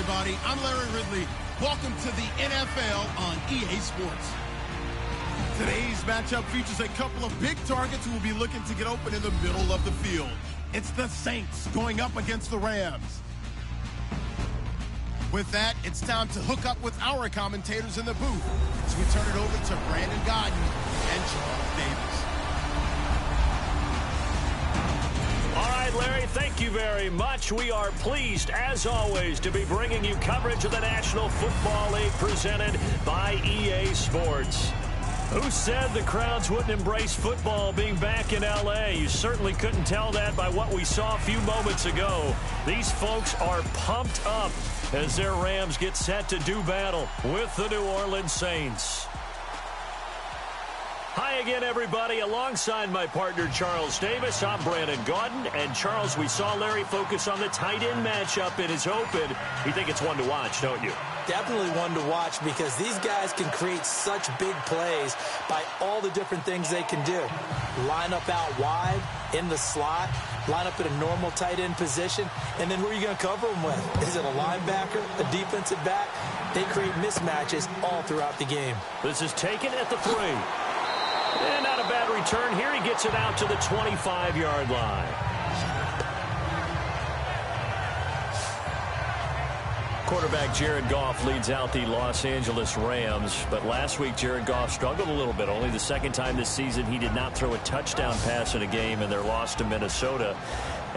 everybody. I'm Larry Ridley. Welcome to the NFL on EA Sports. Today's matchup features a couple of big targets who will be looking to get open in the middle of the field. It's the Saints going up against the Rams. With that, it's time to hook up with our commentators in the booth as we turn it over to Brandon Godden and Charles Davis. All right, Larry, thank you very much. We are pleased, as always, to be bringing you coverage of the National Football League presented by EA Sports. Who said the crowds wouldn't embrace football being back in L.A.? You certainly couldn't tell that by what we saw a few moments ago. These folks are pumped up as their Rams get set to do battle with the New Orleans Saints. Hi again, everybody. Alongside my partner, Charles Davis, I'm Brandon Gaudin. And, Charles, we saw Larry focus on the tight end matchup in his open. You think it's one to watch, don't you? Definitely one to watch because these guys can create such big plays by all the different things they can do. Line up out wide, in the slot, line up in a normal tight end position, and then who are you going to cover them with? Is it a linebacker, a defensive back? They create mismatches all throughout the game. This is taken at the 3. And not a bad return here. He gets it out to the 25-yard line. Quarterback Jared Goff leads out the Los Angeles Rams. But last week, Jared Goff struggled a little bit. Only the second time this season he did not throw a touchdown pass in a game in their loss to Minnesota.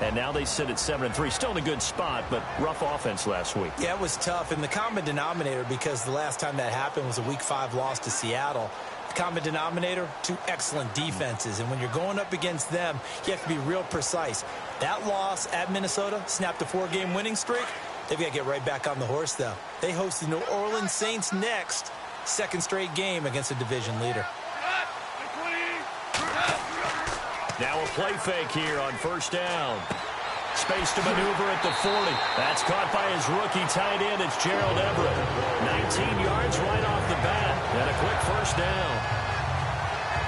And now they sit at 7-3. Still in a good spot, but rough offense last week. Yeah, it was tough. And the common denominator, because the last time that happened was a Week 5 loss to Seattle. The common denominator, 2 excellent defenses. And when you're going up against them, you have to be real precise. That loss at Minnesota snapped a 4-game winning streak. They've got to get right back on the horse, though. They host the New Orleans Saints next. Second straight game against a division leader. Now a play fake here on first down. Space to maneuver at the 40. That's caught by his rookie tight end. It's Gerald Everett. 19 yards right off the bat. And a quick first down.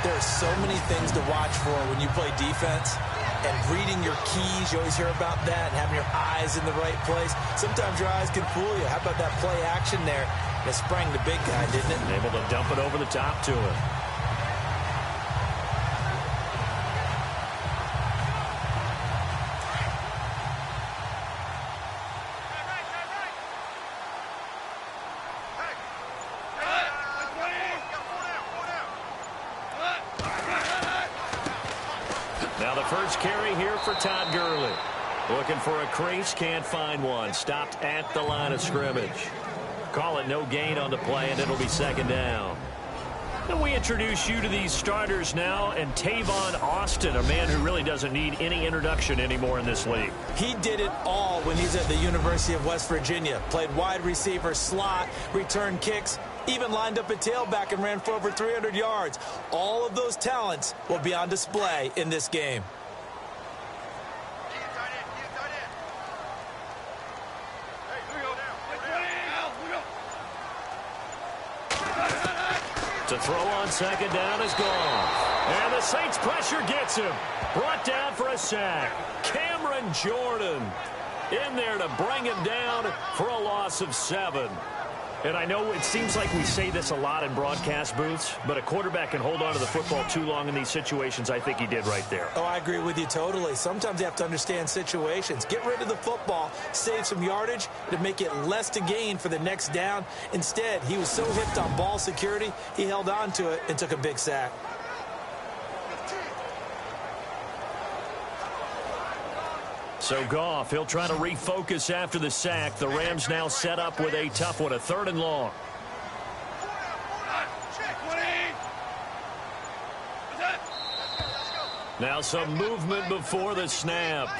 There are so many things to watch for when you play defense. And reading your keys, you always hear about that. And having your eyes in the right place. Sometimes your eyes can fool you. How about that play action there? It sprang the big guy, didn't it? Able to dump it over the top to him. Now the first carry here for Todd Gurley. Looking for a crease, can't find one. Stopped at the line of scrimmage. Call it no gain on the play, and it'll be second down. And we introduce you to these starters now, and Tavon Austin, a man who really doesn't need any introduction anymore in this league. He did it all when he's at the University of West Virginia. Played wide receiver, slot, returned kicks, even lined up a tailback and ran for over 300 yards. All of those talents will be on display in this game. To throw on second down is gone. And the Saints pressure gets him. Brought down for a sack. Cameron Jordan in there to bring him down for a loss of 7. And I know it seems like we say this a lot in broadcast booths, but a quarterback can hold on to the football too long in these situations. I think he did right there. Oh, I agree with you totally. Sometimes you have to understand situations. Get rid of the football, save some yardage to make it less to gain for the next down. Instead, he was so hipped on ball security, he held on to it and took a big sack. So Goff, he'll try to refocus after the sack. The Rams now set up with a tough one, a 3rd and long. Now some movement before the snap.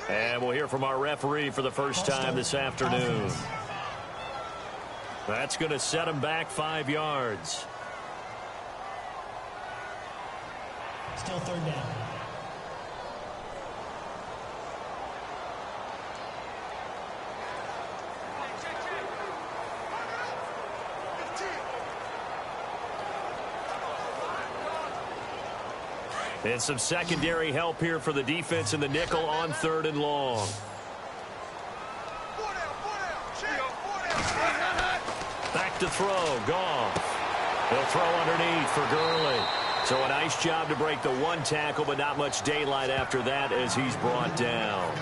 And we'll hear from our referee for the first time this afternoon. That's going to set him back 5 yards. Still 3rd down. And some secondary help here for the defense in the nickel on 3rd and long. Back to throw, Goff. He'll throw underneath for Gurley. So a nice job to break the one tackle, but not much daylight after that as he's brought down.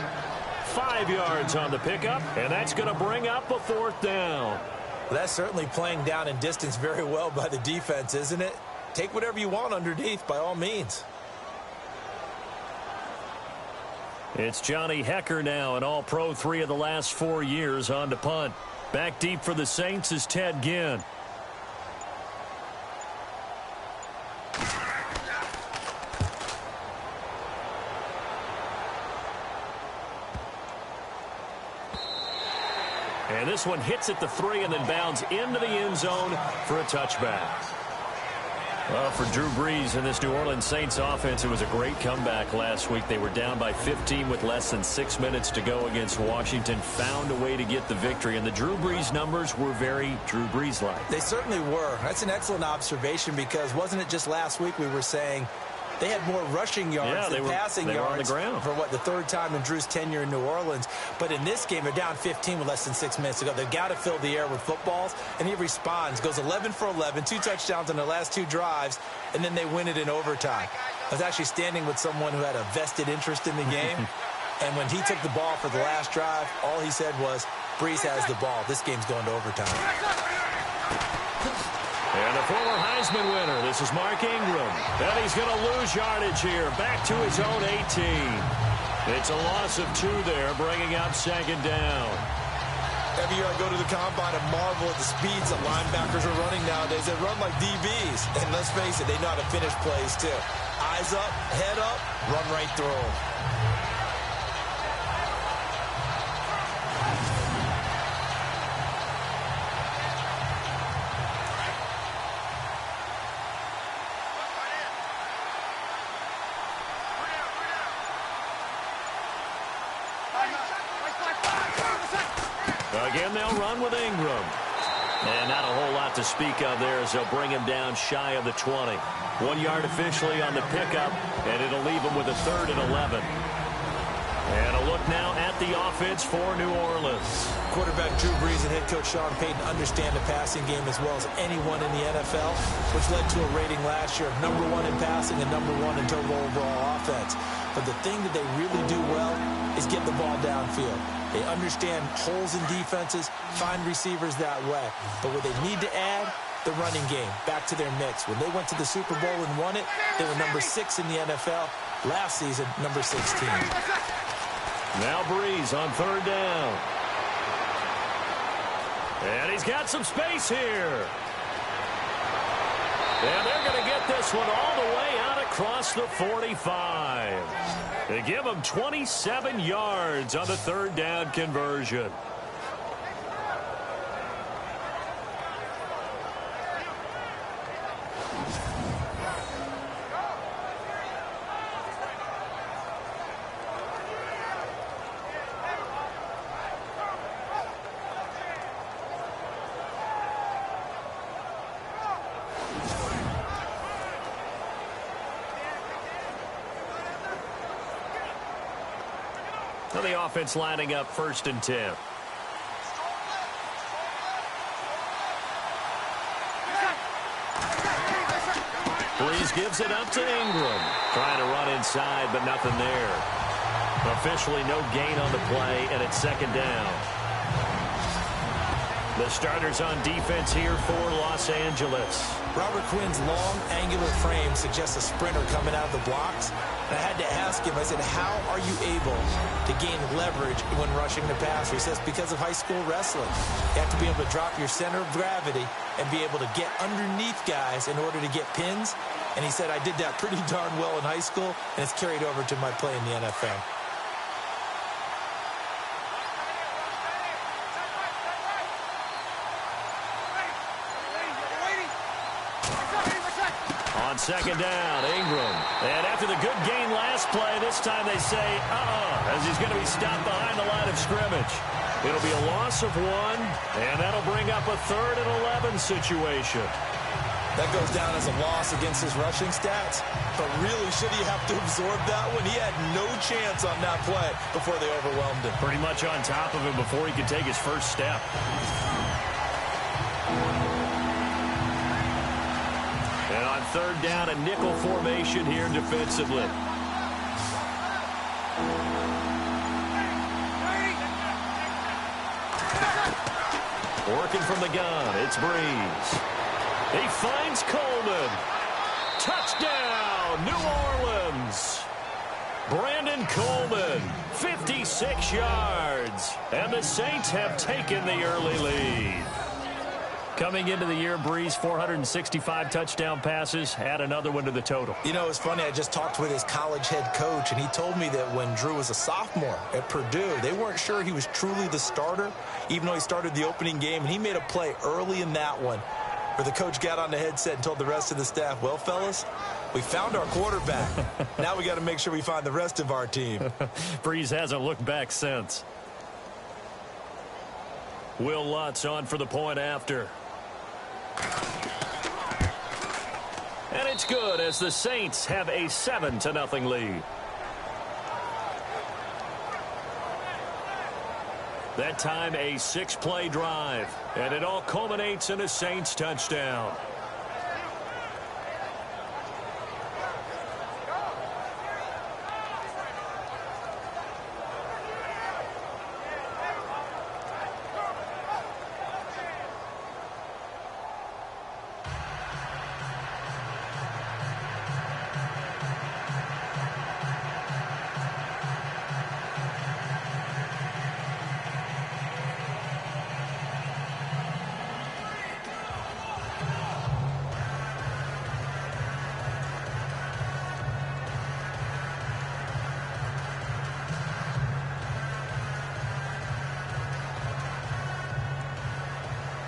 5 yards on the pickup, and that's going to bring up a 4th down. Well, that's certainly playing down in distance very well by the defense, isn't it? Take whatever you want underneath, by all means. It's Johnny Hecker now, an all-pro 3 of the last 4 years on to punt. Back deep for the Saints is Ted Ginn. And this one hits at the 3 and then bounds into the end zone for a touchback. Well, for Drew Brees and this New Orleans Saints offense, it was a great comeback last week. They were down by 15 with less than 6 minutes to go against Washington. Found a way to get the victory, and the Drew Brees numbers were very Drew Brees-like. They certainly were. That's an excellent observation because wasn't it just last week we were saying they had more rushing yards than passing yards on the ground for, the third time in Drew's tenure in New Orleans. But in this game, they're down 15 with less than 6 minutes to go. They've got to fill the air with footballs, and he responds. Goes 11 for 11, 2 touchdowns on the last 2 drives, and then they win it in overtime. I was actually standing with someone who had a vested interest in the game, and when he took the ball for the last drive, all he said was, Brees has the ball. This game's going to overtime. And a former Heisman winner, this is Mark Ingram. And he's going to lose yardage here, back to his own 18. It's a loss of 2 there, bringing up 2nd down. Every year I go to the combine and marvel at the speeds that linebackers are running nowadays. They run like DBs. And let's face it, they know how to finish plays too. Eyes up, head up, run right through them. Again, they'll run with Ingram. And not a whole lot to speak of there as they'll bring him down shy of the 20. 1 yard officially on the pickup, and it'll leave him with a 3rd and 11. And a look now at the offense for New Orleans. Quarterback Drew Brees and head coach Sean Payton understand the passing game as well as anyone in the NFL, which led to a rating last year of #1 in passing and #1 in total overall offense. But the thing that they really do well is get the ball downfield. They understand holes in defenses, find receivers that way. But what they need to add, the running game, back to their mix. When they went to the Super Bowl and won it, they were #6 in the NFL. Last season, #16. Now Brees on 3rd down. And he's got some space here. And they're going to get this one all the way out across the 45. They give him 27 yards on the 3rd down conversion. The offense lining up 1st and 10. Brees gives it up to Ingram. Trying to run inside, but nothing there. Officially no gain on the play, and it's 2nd down. The starters on defense here for Los Angeles. Robert Quinn's long, angular frame suggests a sprinter coming out of the blocks. And I had to ask him, I said, how are you able to gain leverage when rushing the passer? He says, because of high school wrestling. You have to be able to drop your center of gravity and be able to get underneath guys in order to get pins. And he said, I did that pretty darn well in high school, and it's carried over to my play in the NFL. On 2nd down, Ingram. And after the good gain last play, this time they say, as he's going to be stopped behind the line of scrimmage. It'll be a loss of 1, and that'll bring up a 3rd and 11 situation. That goes down as a loss against his rushing stats. But really, should he have to absorb that one? He had no chance on that play before they overwhelmed him. Pretty much on top of him before he could take his first step. And on third down, a nickel formation here defensively. Working from the gun, it's Breeze. He finds Coleman. Touchdown, New Orleans. Brandon Coleman, 56 yards. And the Saints have taken the early lead. Coming into the year, Breeze, 465 touchdown passes. Add another one to the total. You know, it's funny. I just talked with his college head coach, and he told me that when Drew was a sophomore at Purdue, they weren't sure he was truly the starter, even though he started the opening game. And he made a play early in that one where the coach got on the headset and told the rest of the staff, well, fellas, we found our quarterback. Now we got to make sure we find the rest of our team. Breeze hasn't looked back since. Will Lutz on for the point after. And it's good as the Saints have a 7-0 lead. That time a 6-play drive. And it all culminates in a Saints touchdown.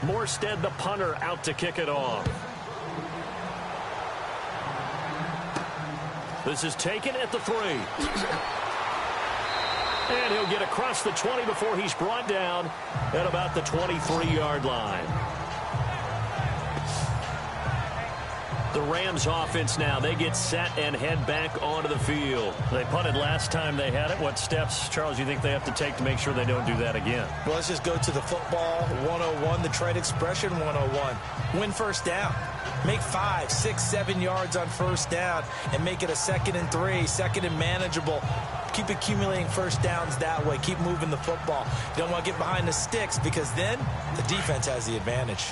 Morstead, the punter, out to kick it off. This is taken at the 3. And he'll get across the 20 before he's brought down at about the 23-yard line. The Rams offense now, they get set and head back onto the field. They punted last time they had it. What steps, Charles, you think they have to take to make sure they don't do that again? Well, let's just go to the football 101, the trade expression 101. Win first down. Make 5, 6, 7 yards on first down and make it a 2nd and 3, 2nd and manageable. Keep accumulating first downs that way. Keep moving the football. You don't want to get behind the sticks because then the defense has the advantage.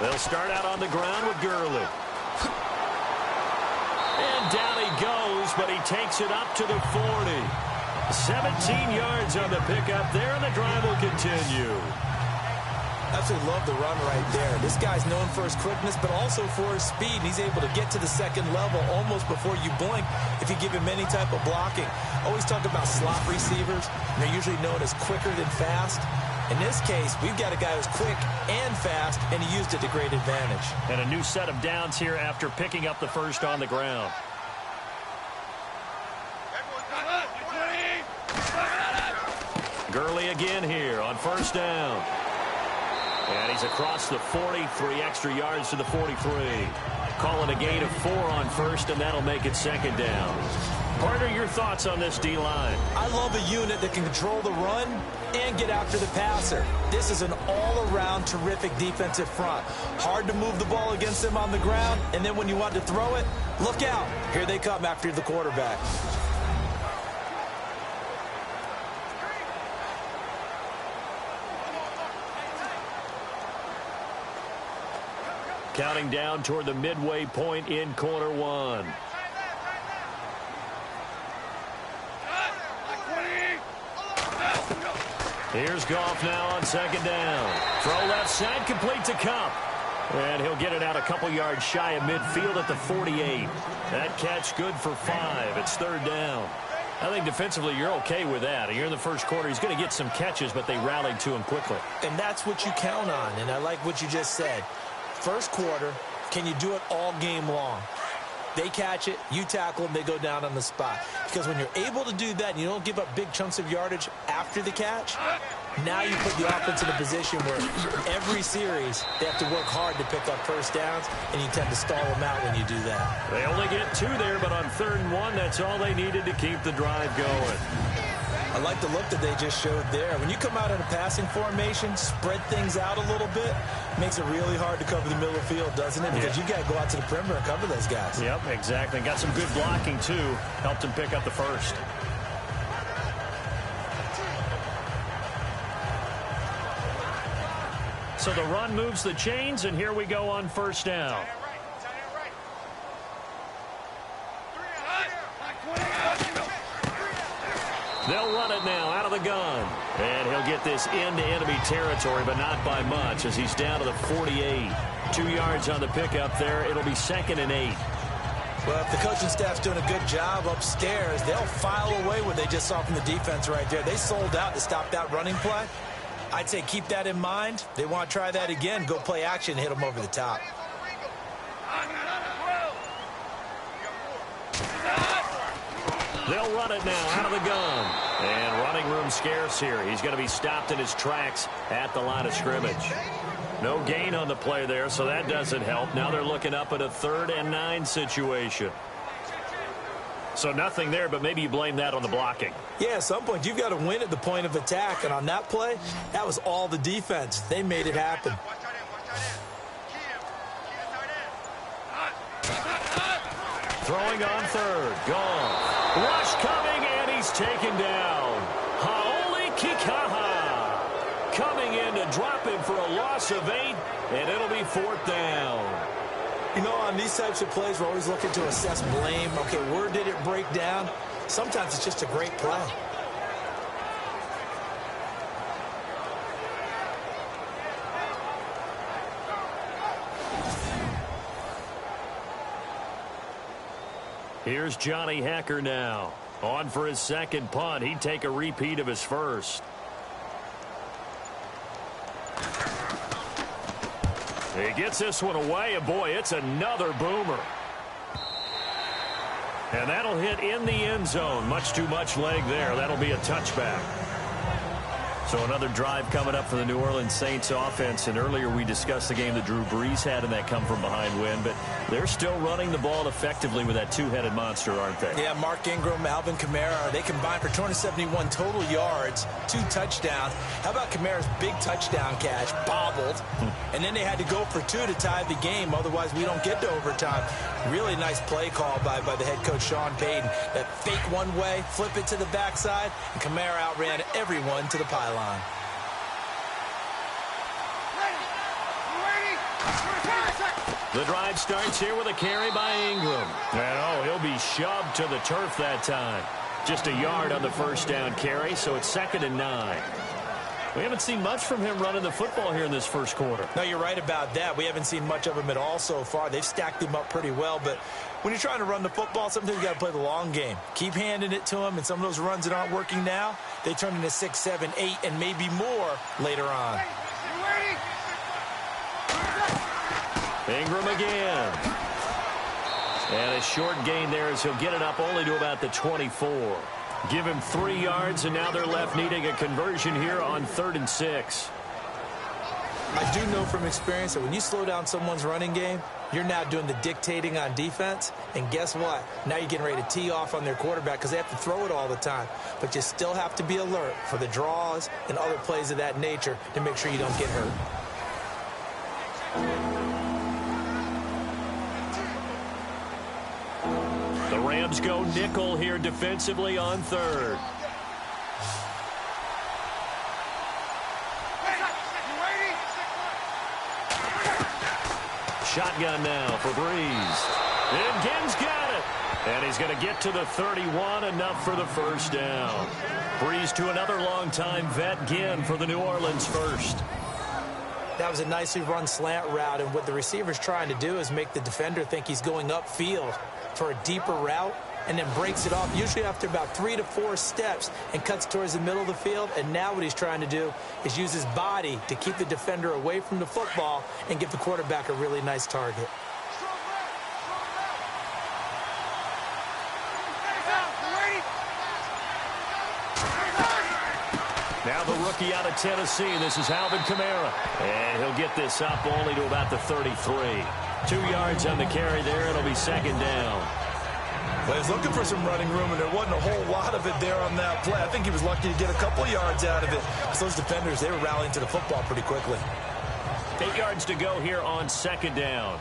They'll start out on the ground with Gurley. And down he goes, but he takes it up to the 40. 17 yards on the pickup there, and the drive will continue. Absolutely love the run right there. This guy's known for his quickness, but also for his speed. He's able to get to the second level almost before you blink if you give him any type of blocking. Always talk about slot receivers. They're usually known as quicker than fast. In this case, we've got a guy who's quick and fast, and he used it to great advantage. And a new set of downs here after picking up the first on the ground. Gurley again here on first down. And he's across the 40, 3 extra yards to the 43. Call it a gain of 4 on first, and that'll make it 2nd down. Partner, your thoughts on this D-line? I love a unit that can control the run and get after the passer. This is an all-around terrific defensive front. Hard to move the ball against them on the ground, and then when you want to throw it, look out. Here they come after the quarterback. Counting down toward the midway point in quarter 1. Here's Goff now on 2nd down. Throw left side, complete to Kupp. And he'll get it out a couple yards shy of midfield at the 48. That catch good for 5. It's 3rd down. I think defensively you're okay with that. You're in the first quarter. He's going to get some catches, but they rallied to him quickly. And that's what you count on, and I like what you just said. First quarter, can you do it all game long? They catch it, you tackle them, they go down on the spot. Because when you're able to do that and you don't give up big chunks of yardage after the catch, now you put the offense in a position where every series they have to work hard to pick up first downs, and you tend to stall them out when you do that. They only get 2 there, but on 3rd and 1, that's all they needed to keep the drive going. I like the look that they just showed there. When you come out in a passing formation, spread things out a little bit, makes it really hard to cover the middle of the field, doesn't it? Because you got to go out to the perimeter and cover those guys. Yep, exactly. Got some good blocking, too. Helped him pick up the first. So the run moves the chains, and here we go on 1st down. They'll run it now out of the gun. And he'll get this into enemy territory, but not by much as he's down to the 48. 2 yards on the pickup there. It'll be 2nd and 8. Well, if the coaching staff's doing a good job upstairs, they'll file away what they just saw from the defense right there. They sold out to stop that running play. I'd say keep that in mind. They want to try that again. Go play action, hit them over the top. They'll run it now out of the gun. And running room scarce here. He's going to be stopped in his tracks at the line of scrimmage. No gain on the play there, so that doesn't help. Now they're looking up at a 3rd and 9 situation. So nothing there, but maybe you blame that on the blocking. Yeah, at some point, you've got to win at the point of attack. And on that play, that was all the defense. They made it happen. Throwing on 3rd. Gone. Rush coming, and he's taken down. Haoli Kikaha coming in to drop him for a loss of 8, and it'll be 4th down. You know, on these types of plays, we're always looking to assess blame. Okay, where did it break down? Sometimes it's just a great play. Here's Johnny Hecker now. On for his 2nd punt. He'd take a repeat of his first. He gets this one away, and boy, it's another boomer. And that'll hit in the end zone. Much too much leg there. That'll be a touchback. So another drive coming up for the New Orleans Saints offense. And earlier we discussed the game that Drew Brees had in that come-from-behind win. But they're still running the ball effectively with that two-headed monster, aren't they? Yeah, Mark Ingram, Alvin Kamara, they combined for 271 total yards, 2 touchdowns. How about Kamara's big touchdown catch, bobbled, and then they had to go for 2 to tie the game. Otherwise, we don't get to overtime. Really nice play call by the head coach, Sean Payton. That fake one way, flip it to the backside, and Kamara outran everyone to the pylon. The drive starts here with a carry by Ingram. And he'll be shoved to the turf that time. Just a yard on the first down carry, so it's 2nd and 9. We haven't seen much from him running the football here in this first quarter. No, you're right about that. We haven't seen much of him at all so far. They've stacked him up pretty well, but when you're trying to run the football, sometimes you got to play the long game. Keep handing it to him, and some of those runs that aren't working now, they turn into 6, 7, 8, and maybe more later on. Ingram again. And a short gain there as he'll get it up only to about the 24. Give him 3 yards, and now they're left needing a conversion here on 3rd and 6. I do know from experience that when you slow down someone's running game, you're now doing the dictating on defense. And guess what? Now you're getting ready to tee off on their quarterback because they have to throw it all the time. But you still have to be alert for the draws and other plays of that nature to make sure you don't get hurt. The Rams go nickel here defensively on 3rd. Shotgun now for Brees. And Ginn's got it. And he's going to get to the 31, enough for the first down. Brees to another longtime vet, Ginn, for the New Orleans first. That was a nicely run slant route, and what the receiver's trying to do is make the defender think he's going upfield for a deeper route and then breaks it off, usually after about 3 to 4 steps, and cuts towards the middle of the field. And now what he's trying to do is use his body to keep the defender away from the football and give the quarterback a really nice target. rookie out of Tennessee. This is Alvin Kamara. And he'll get this up only to about the 33. 2 yards on the carry there. It'll be second down. Well, he was looking for some running room, and there wasn't a whole lot of it there on that play. I think he was lucky to get a couple yards out of it. Because those defenders, they were rallying to the football pretty quickly. 8 yards to go here on second down.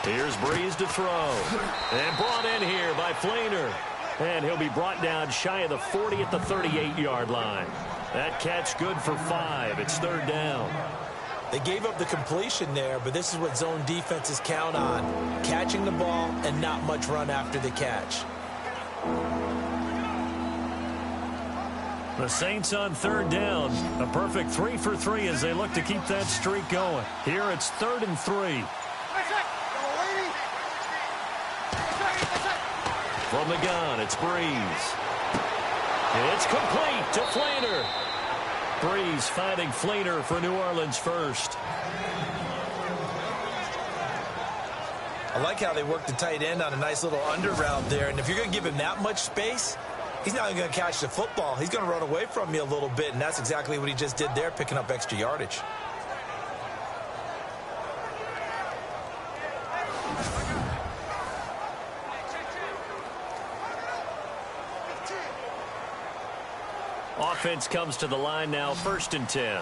Here's Breeze to throw. And brought in here by Fleener. And he'll be brought down shy of the 40 at the 38-yard line. That catch good for 5. It's third down. They gave up the completion there, but this is what zone defenses count on. Catching the ball and not much run after the catch. The Saints on third down. A perfect 3 for 3 as they look to keep that streak going. Here it's 3rd and 3. From the gun, it's Breeze. It's complete to Fleener. Breeze finding Fleener for New Orleans first. I like how they work the tight end on a nice little under route there. And if you're going to give him that much space, he's not even going to catch the football. He's going to run away from you a little bit, and that's exactly what he just did there, picking up extra yardage. Offense comes to the line now, 1st and 10.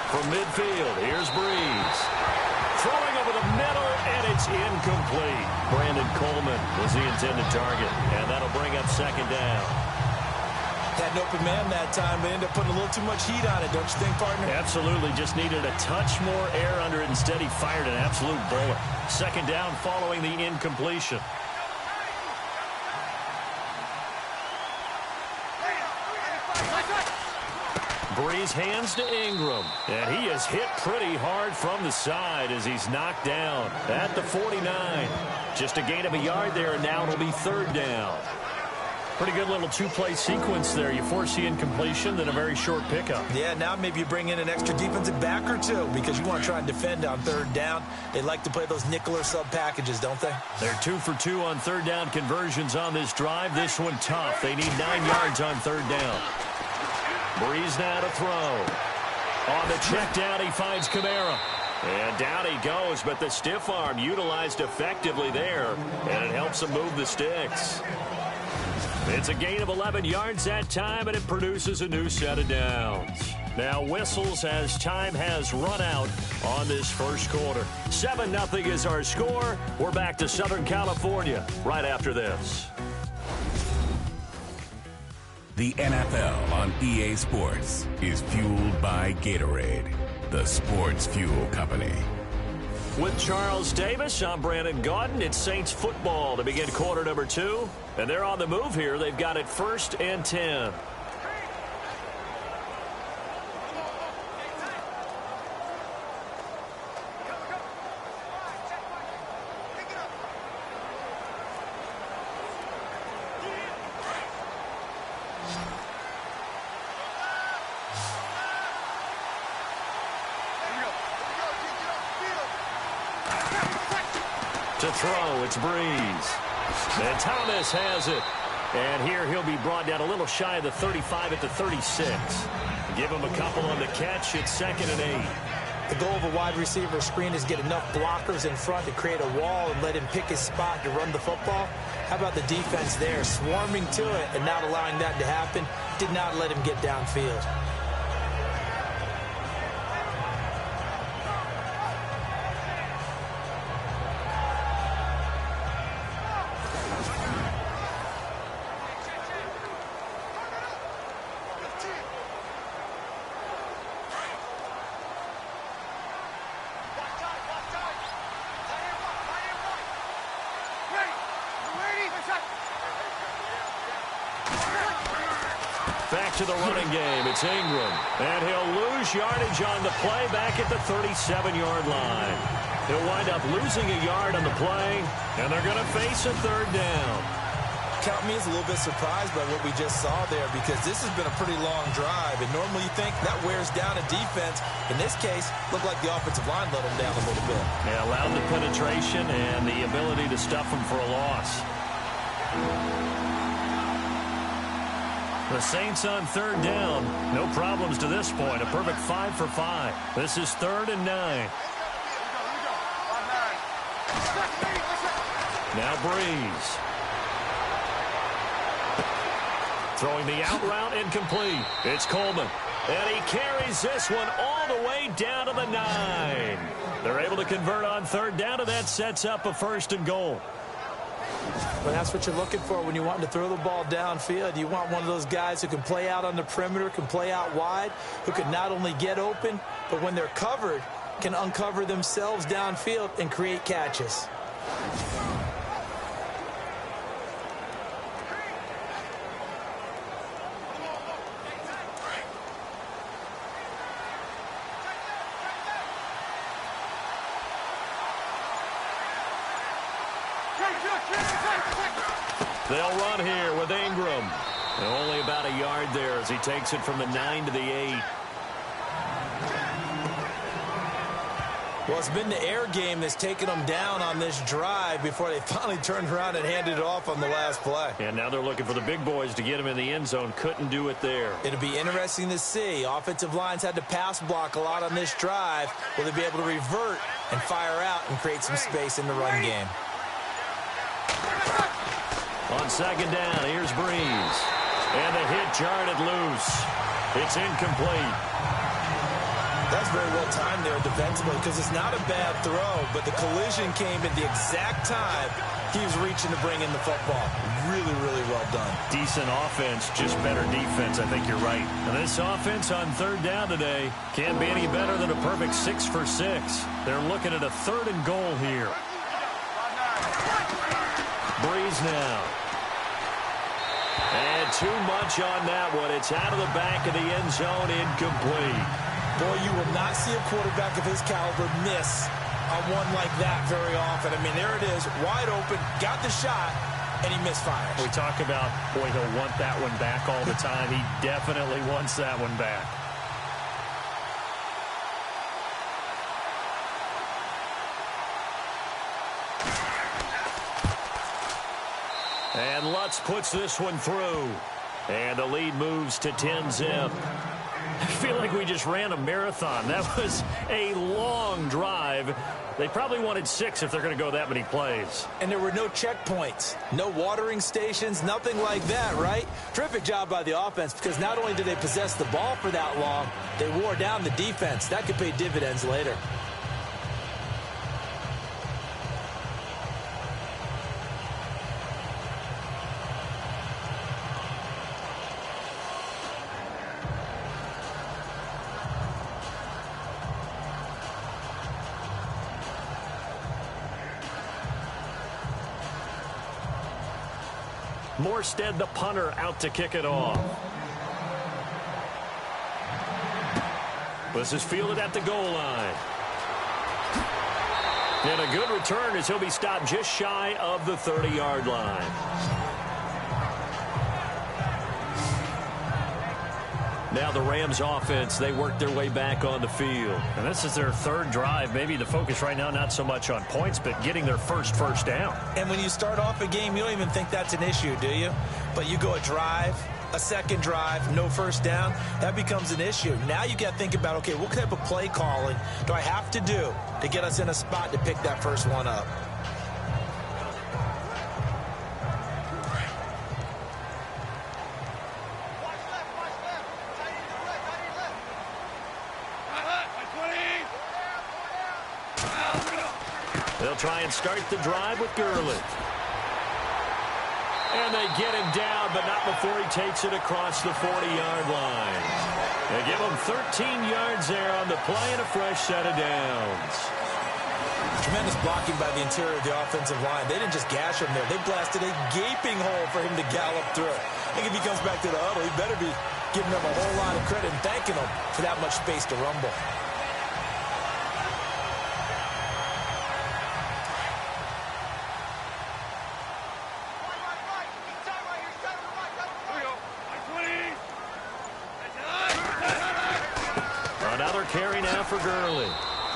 From midfield, here's Breeze. Throwing over the middle, and it's incomplete. Brandon Coleman was the intended target, and that'll bring up second down. Had an open man that time, but ended up putting a little too much heat on it, don't you think, partner? Absolutely. Just needed a touch more air under it. Instead, he fired an absolute bullet. Second down following the incompletion. Breeze hands to Ingram, and he is hit pretty hard from the side as he's knocked down at the 49. Just a gain of a yard there, and now it'll be third down. Pretty good little two-play sequence there. You force the incompletion, then a very short pickup. Yeah, now maybe you bring in an extra defensive back or two because you want to try and defend on third down. They like to play those nickel or sub packages, don't they? They're 2 for 2 on third down conversions on this drive. This one tough. They need 9 yards on third down. Breeze now to throw. On the check down, he finds Kamara. And down he goes, but the stiff arm utilized effectively there, and it helps him move the sticks. It's a gain of 11 yards that time, and it produces a new set of downs. Now whistles as time has run out on this first quarter. 7-0 is our score. We're back to Southern California right after this. The NFL on EA Sports is fueled by Gatorade, the sports fuel company. With Charles Davis, I'm Brandon Gaudin. It's Saints football to begin quarter number 2. And they're on the move here. They've got it 1st and 10. To throw, it's Breeze. And Thomas has it. And here he'll be brought down a little shy of the 35 at the 36. Give him a couple on the catch. It's 2nd and 8. The goal of a wide receiver screen is get enough blockers in front to create a wall and let him pick his spot to run the football. How about the defense there, swarming to it and not allowing that to happen? Did not let him get downfield. Back to the running game. It's Ingram. And he'll lose yardage on the play back at the 37-yard line. He'll wind up losing a yard on the play, and they're going to face a third down. Count me as a little bit surprised by what we just saw there, because this has been a pretty long drive, and normally you think that wears down a defense. In this case, looked like the offensive line let them down a little bit. Yeah, allowed the penetration and the ability to stuff them for a loss. The Saints on third down. No problems to this point. A perfect 5 for 5. This is 3rd and 9. Now Breeze. Throwing the out route, incomplete. It's Coleman. And he carries this one all the way down to the 9. They're able to convert on third down, and that sets up a 1st and goal. But that's what you're looking for when you want to throw the ball downfield. You want one of those guys who can play out on the perimeter, can play out wide, who can not only get open, but when they're covered, can uncover themselves downfield and create catches. They'll run here with Ingram. And only about a yard there as he takes it from the 9 to the 8. Well, it's been the air game that's taken them down on this drive before they finally turned around and handed it off on the last play. And now they're looking for the big boys to get him in the end zone. Couldn't do it there. It'll be interesting to see. Offensive lines had to pass block a lot on this drive. Will they be able to revert and fire out and create some space in the run game? On second down, here's Breeze. And the hit jarred it loose. It's incomplete. That's very well timed there defensively, because it's not a bad throw, but the collision came at the exact time he was reaching to bring in the football. Really, really well done. Decent offense, just better defense. I think you're right. And this offense on third down today can't be any better than a perfect 6 for 6. They're looking at a 3rd and goal here. Breeze now. And too much on that one. It's out of the back of the end zone, incomplete. Boy, you will not see a quarterback of his caliber miss on one like that very often. I mean, there it is, wide open, got the shot, and he misfires. We talk about, boy, he'll want that one back all the time. He definitely wants that one back. And Lutz puts this one through. And the lead moves to 10-zip. I feel like we just ran a marathon. That was a long drive. They probably wanted 6 if they're going to go that many plays. And there were no checkpoints, no watering stations, nothing like that, right? Terrific job by the offense, because not only did they possess the ball for that long, they wore down the defense. That could pay dividends later. Morstead, the punter, out to kick it off. This is fielded at the goal line. And a good return as he'll be stopped just shy of the 30-yard line. Now the Rams offense, they work their way back on the field. And this is their 3rd drive. Maybe the focus right now not so much on points, but getting their first down. And when you start off a game, you don't even think that's an issue, do you? But you go a drive, a second drive, no first down, that becomes an issue. Now you got to think about, okay, what type of play calling do I have to do to get us in a spot to pick that first one up? They'll try and start the drive with Gurley. And they get him down, but not before he takes it across the 40-yard line. They give him 13 yards there on the play and a fresh set of downs. Tremendous blocking by the interior of the offensive line. They didn't just gash him there. They blasted a gaping hole for him to gallop through. I think if he comes back to the huddle, he better be giving them a whole lot of credit and thanking them for that much space to rumble. carry now for Gurley.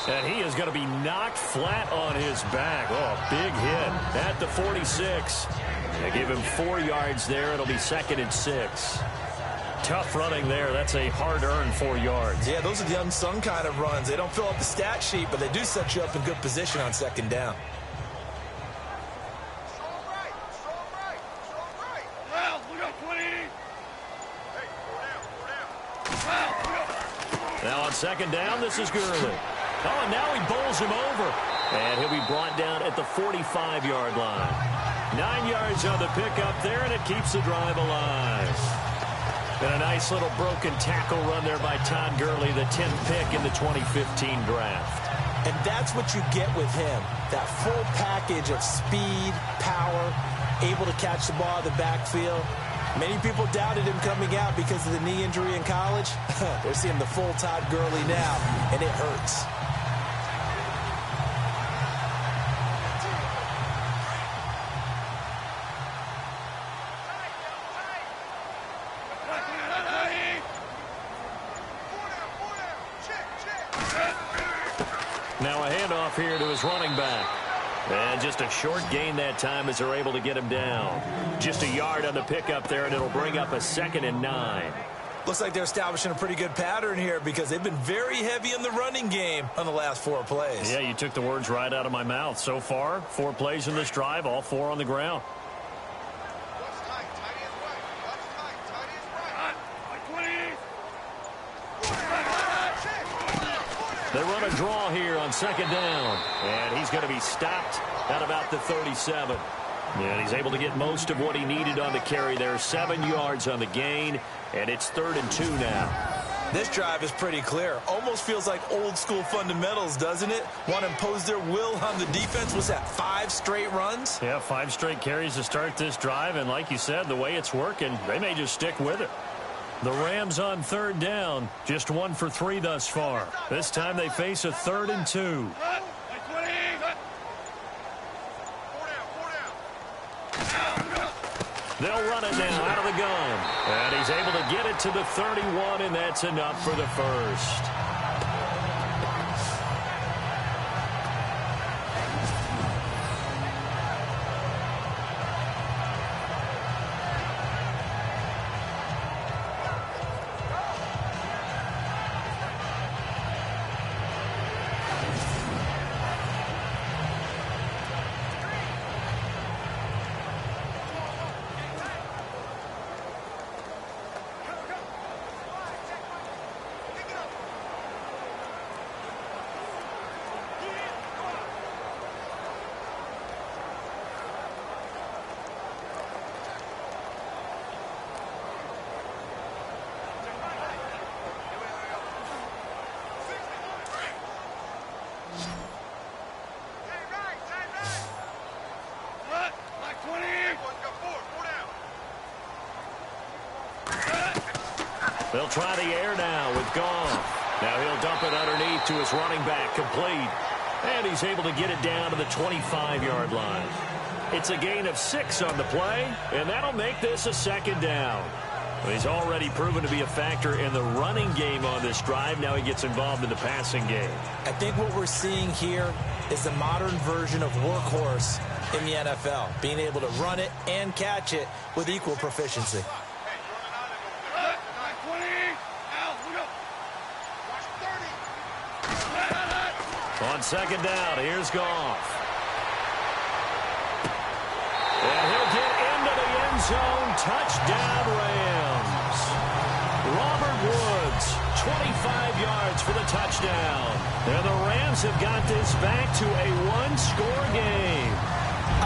And he is going to be knocked flat on his back. Oh, a big hit at the 46. They give him 4 yards there. It'll be 2nd and 6. Tough running there. That's a hard-earned 4 yards. Yeah, those are the unsung kind of runs. They don't fill up the stat sheet, but they do set you up in good position on 2nd down. Now on 2nd down, this is Gurley. Oh, and now he bowls him over. And he'll be brought down at the 45-yard line. 9 yards on the pickup there, and it keeps the drive alive. And a nice little broken tackle run there by Todd Gurley, the 10th pick in the 2015 draft. And that's what you get with him, that full package of speed, power, able to catch the ball in the backfield. Many people doubted him coming out because of the knee injury in college. They're seeing the full Todd Gurley now, and it hurts. Now a handoff here to his running back. And just a short gain that time as they're able to get him down. Just a yard on the pickup there, and it'll bring up a 2nd and 9. Looks like they're establishing a pretty good pattern here because they've been very heavy in the running game on the last 4 plays. Yeah, you took the words right out of my mouth. So far, 4 plays in this drive, all 4 on the ground. They run a draw here on 2nd down. And he's going to be stopped at about the 37. And he's able to get most of what he needed on the carry there. 7 yards on the gain. And it's 3rd and 2 now. This drive is pretty clear. Almost feels like old school fundamentals, doesn't it? Want to impose their will on the defense. Was that 5 straight runs? Yeah, 5 straight carries to start this drive. And like you said, the way it's working, they may just stick with it. The Rams on 3rd down, just 1 for 3 thus far. This time they face a 3rd and 2. They'll run it now out of the gun. And he's able to get it to the 31, and that's enough for the first. They'll try the air now with Goff. Now he'll dump it underneath to his running back, complete. And he's able to get it down to the 25-yard line. It's a gain of 6 on the play, and that'll make this a 2nd down. He's already proven to be a factor in the running game on this drive. Now he gets involved in the passing game. I think what we're seeing here is the modern version of workhorse in the NFL, being able to run it and catch it with equal proficiency. On 2nd down, here's Goff. And he'll get into the end zone. Touchdown, Rams. Robert Woods, 25 yards for the touchdown. And the Rams have got this back to a 1-score game.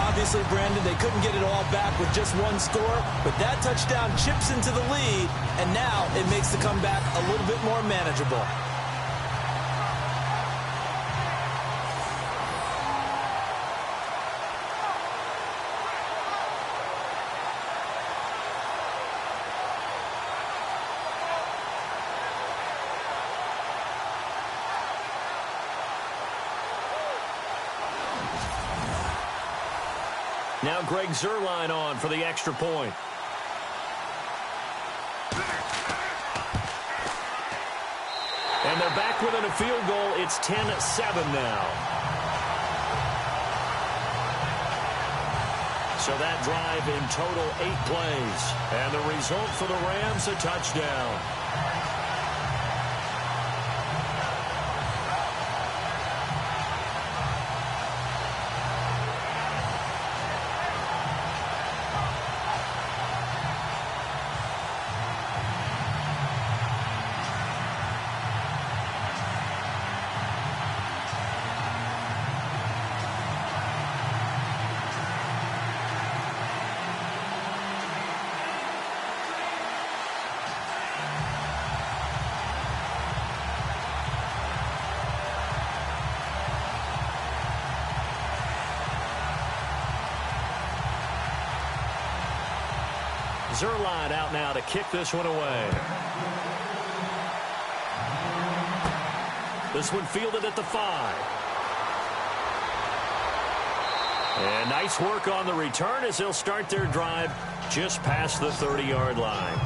Obviously, Brandon, they couldn't get it all back with just 1 score, but that touchdown chips into the lead, and now it makes the comeback a little bit more manageable. Now Greg Zuerlein on for the extra point. And they're back back within a field goal. It's 10-7 now. So that drive in total 8 plays. And the result for the Rams, a touchdown. Zerline out now to kick this one away. This one fielded at the 5. And nice work on the return as they'll start their drive just past the 30-yard line.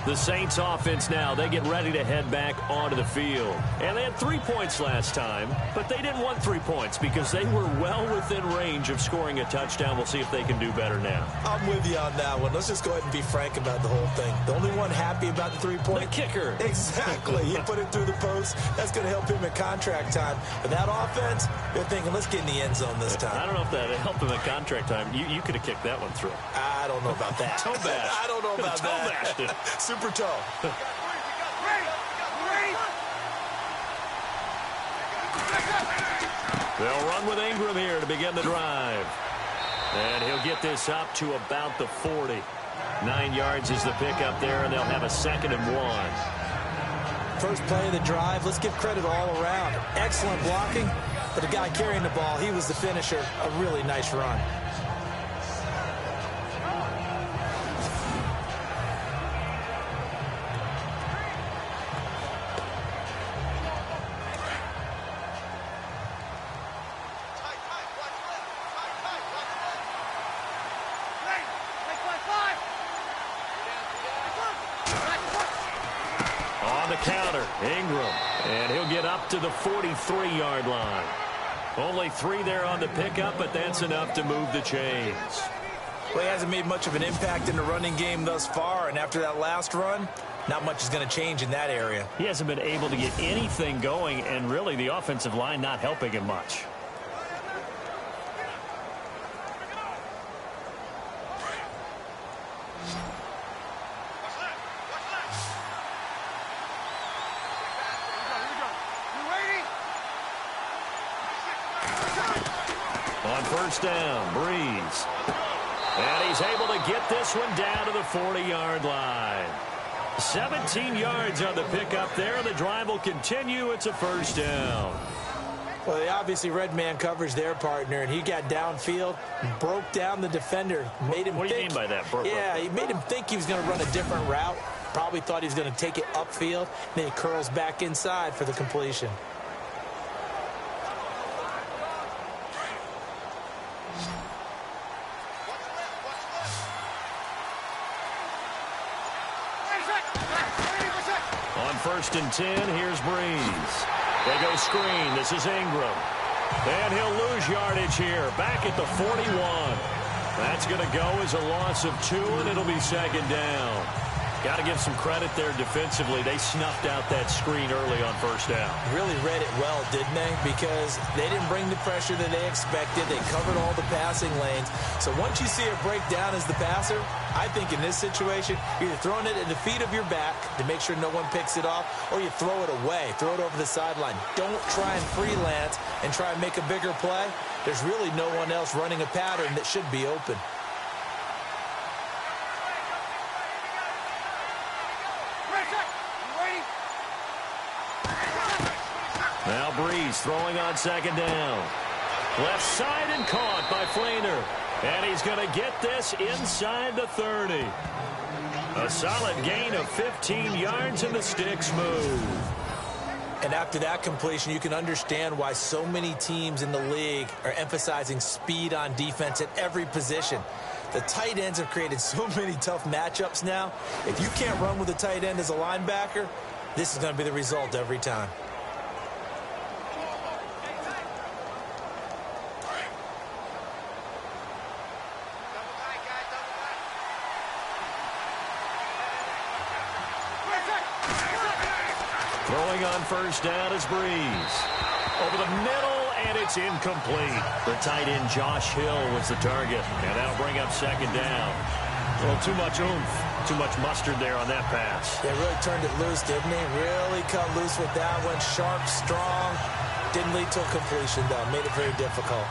The Saints offense now, they get ready to head back onto the field. And they had 3 points last time, but they didn't want 3 points because they were well within range of scoring a touchdown. We'll see if they can do better now. I'm with you on that one. Let's just go ahead and be frank about the whole thing. The only one happy about the 3-point. The kicker. Exactly. He put it through the post. That's going to help him at contract time. But that offense, they're thinking, let's get in the end zone this time. I don't know if that helped him at contract time. You could have kicked that one through. I don't know about that. Toe bash. I don't know about toe that. Bashed it. Super toe. They'll run with Ingram here to begin the drive. And he'll get this up to about the 40. 9 yards is the pickup there, and they'll have a 2nd and 1. First play of the drive, let's give credit all around. Excellent blocking, but the guy carrying the ball, he was the finisher. A really nice run. Counter, Ingram, and he'll get up to the 43-yard line. Only 3 there on the pickup, but that's enough to move the chains. Well, he hasn't made much of an impact in the running game thus far, and after that last run, not much is going to change in that area. He hasn't been able to get anything going, and really the offensive line not helping him much. First down, Breeze. And he's able to get this one down to the 40-yard line. 17 yards on the pickup there. The drive will continue. It's a first down. Well, they obviously read man coverage their partner, and he got downfield, broke down the defender, made him What do you mean by that? Yeah, he made him think he was going to run a different route. Probably thought he was going to take it upfield. Then he curls back inside for the completion. First and 10, here's Breeze. They go screen. This is Ingram. And he'll lose yardage here. Back at the 41. That's going to go as a loss of 2, and it'll be 2nd down. Got to give some credit there defensively. They snuffed out that screen early on first down. Really read it well, didn't they? Because they didn't bring the pressure that they expected. They covered all the passing lanes. So once you see a breakdown as the passer, I think in this situation, you're either throwing it at the feet of your back to make sure no one picks it off, or you throw it away, throw it over the sideline. Don't try and freelance and try and make a bigger play. There's really no one else running a pattern that should be open. Now Breeze throwing on 2nd down. Left side and caught by Flainer. And he's going to get this inside the 30. A solid gain of 15 yards, and the sticks move. And after that completion, you can understand why so many teams in the league are emphasizing speed on defense at every position. The tight ends have created so many tough matchups now. If you can't run with a tight end as a linebacker, this is going to be the result every time. Throwing on first down is Breeze. Over the middle, and it's incomplete. The tight end, Josh Hill, was the target. And that'll bring up second down. A little too much oomph, too much mustard there on that pass. They really turned it loose, didn't they? Really cut loose with that one. Sharp, strong. Didn't lead to a completion, though. Made it very difficult.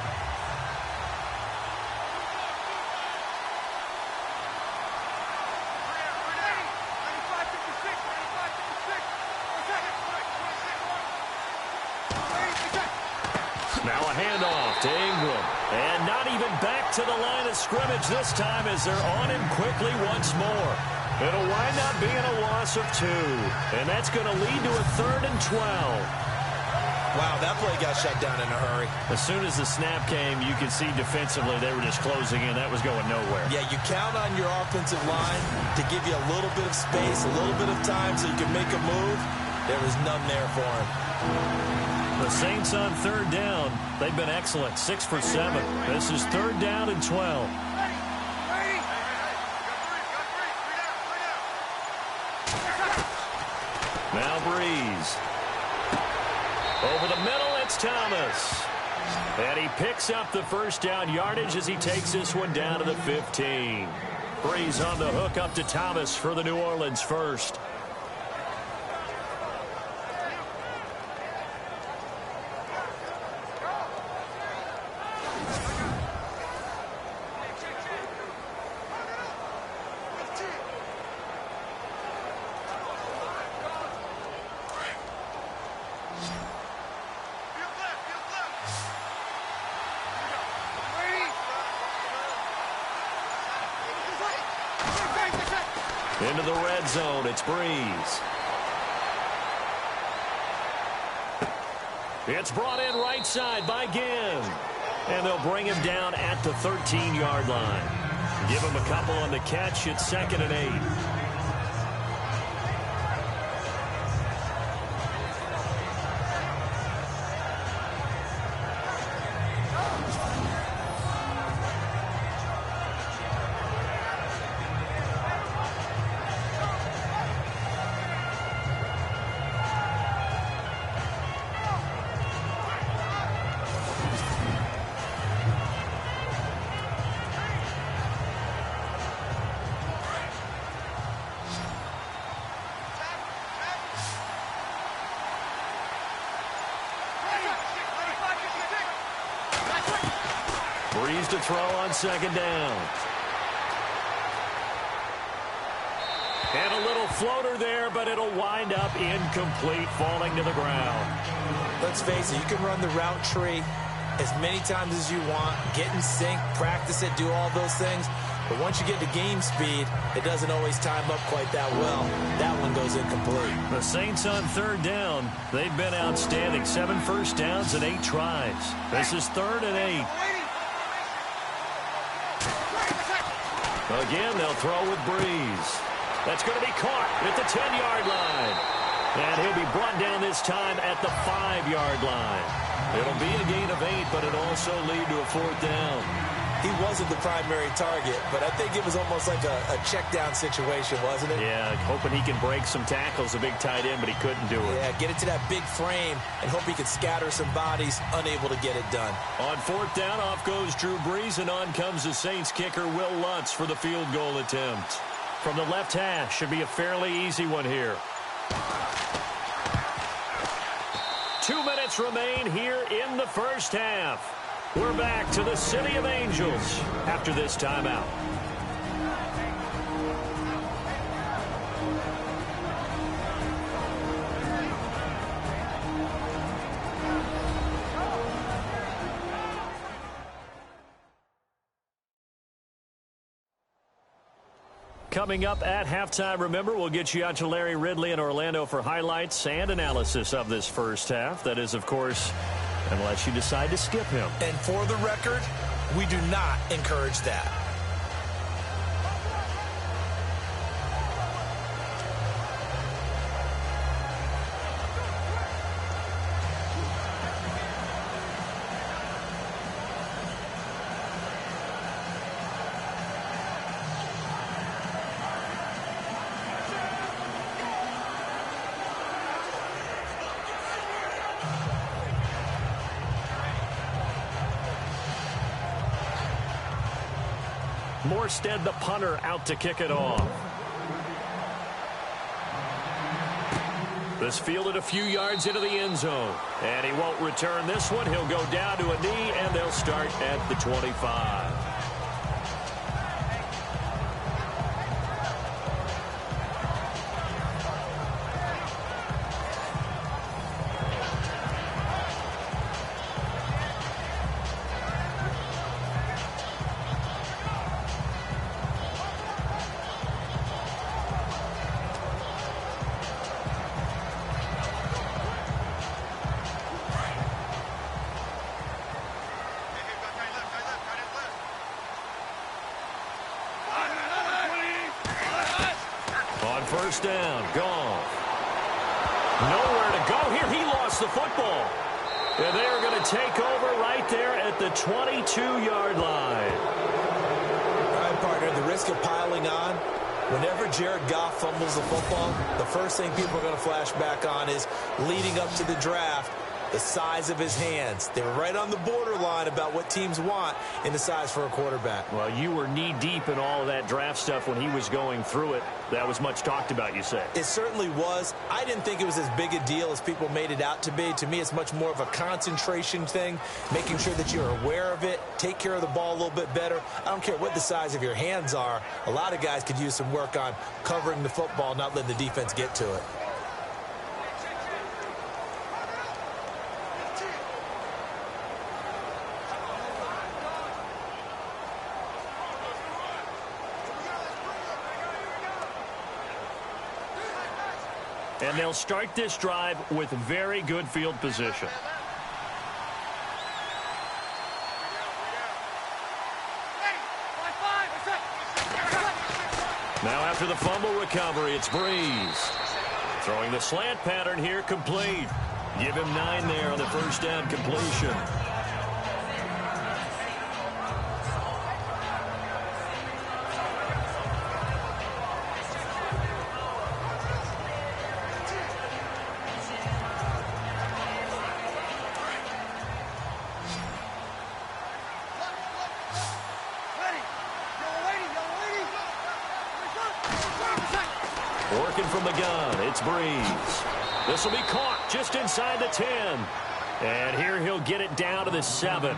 Now a handoff to Ingram. And not even back to the line of scrimmage this time as they're on him quickly once more. It'll wind up being a loss of 2. And that's going to lead to a 3rd and 12. Wow, that play got shut down in a hurry. As soon as the snap came, you could see defensively they were just closing in. That was going nowhere. Yeah, you count on your offensive line to give you a little bit of space, a little bit of time so you can make a move. There was none there for him. The Saints on 3rd down. They've been excellent, 6 for 7. This is 3rd down and 12. Now Breeze. Over the middle, it's Thomas. And he picks up the first down yardage as he takes this one down to the 15. Breeze on the hook up to Thomas for the New Orleans first. Into the red zone, it's Breeze. It's brought in right side by Ginn. And they'll bring him down at the 13-yard line. Give him a couple on the catch. It's 2nd and 8. Breeze to throw on 2nd down. And a little floater there, but it'll wind up incomplete, falling to the ground. Let's face it, you can run the route tree as many times as you want, get in sync, practice it, do all those things. But once you get to game speed, it doesn't always time up quite that well. That one goes incomplete. The Saints on 3rd down. They've been outstanding. 7 first downs and 8 tries. This is 3rd and 8. Again, they'll throw with Breeze. That's going to be caught at the 10-yard line. And he'll be brought down this time at the 5-yard line. It'll be a gain of 8, but it'll also lead to a 4th down. He wasn't the primary target, but I think it was almost like a check-down situation, wasn't it? Yeah, hoping he can break some tackles, a big tight end, but he couldn't do it. Yeah, get it to that big frame and hope he can scatter some bodies, unable to get it done. On 4th down, off goes Drew Brees, and on comes the Saints kicker, Will Lutz, for the field goal attempt. From the left hash, should be a fairly easy one here. 2 minutes remain here in the first half. We're back to the City of Angels after this timeout. Coming up at halftime, remember, we'll get you out to Larry Ridley in Orlando for highlights and analysis of this first half. That is, of course, unless you decide to skip him. And for the record, we do not encourage that. Morstead, the punter, out to kick it off. This fielded a few yards into the end zone. And he won't return this one. He'll go down to a knee, and they'll start at the 25. First down, gone. Nowhere to go here. He lost the football. And they are going to take over right there at the 22-yard line. All right, partner, the risk of piling on. Whenever Jared Goff fumbles the football, the first thing people are going to flash back on is leading up to the draft, the size of his hands. They were right on the borderline about what teams want in the size for a quarterback. Well, you were knee-deep in all of that draft stuff when he was going through it. That was much talked about, you say. It certainly was. I didn't think it was as big a deal as people made it out to be. To me, it's much more of a concentration thing, making sure that you're aware of it, take care of the ball a little bit better. I don't care what the size of your hands are. A lot of guys could use some work on covering the football, not letting the defense get to it. And they'll start this drive with very good field position. Now after the fumble recovery, it's Breeze. Throwing the slant pattern here, complete. Give him 9 there on the first down completion. Working from the gun, it's Breeze. This will be caught just inside the 10. And here he'll get it down to the 7.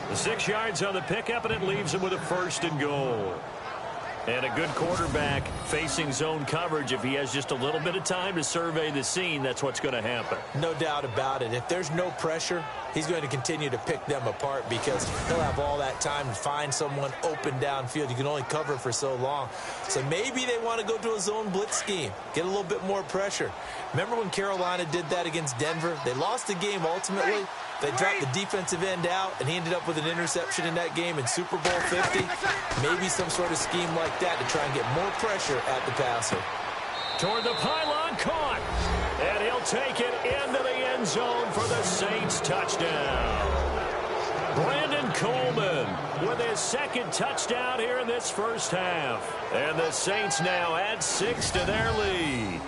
The 6 yards on the pickup, and it leaves him with a 1st and goal. And a good quarterback facing zone coverage. If he has just a little bit of time to survey the scene, that's what's going to happen. No doubt about it. If there's no pressure, he's going to continue to pick them apart because he'll have all that time to find someone open downfield. You can only cover for so long. So maybe they want to go to a zone blitz scheme, get a little bit more pressure. Remember when Carolina did that against Denver? They lost the game ultimately. They dropped the defensive end out, and he ended up with an interception in that game in Super Bowl 50. Maybe some sort of scheme like that to try and get more pressure at the passer. Toward the pylon, caught. And he'll take it into the end zone for the Saints touchdown. Brandon Coleman with his 2nd touchdown here in this first half. And the Saints now add 6 to their lead.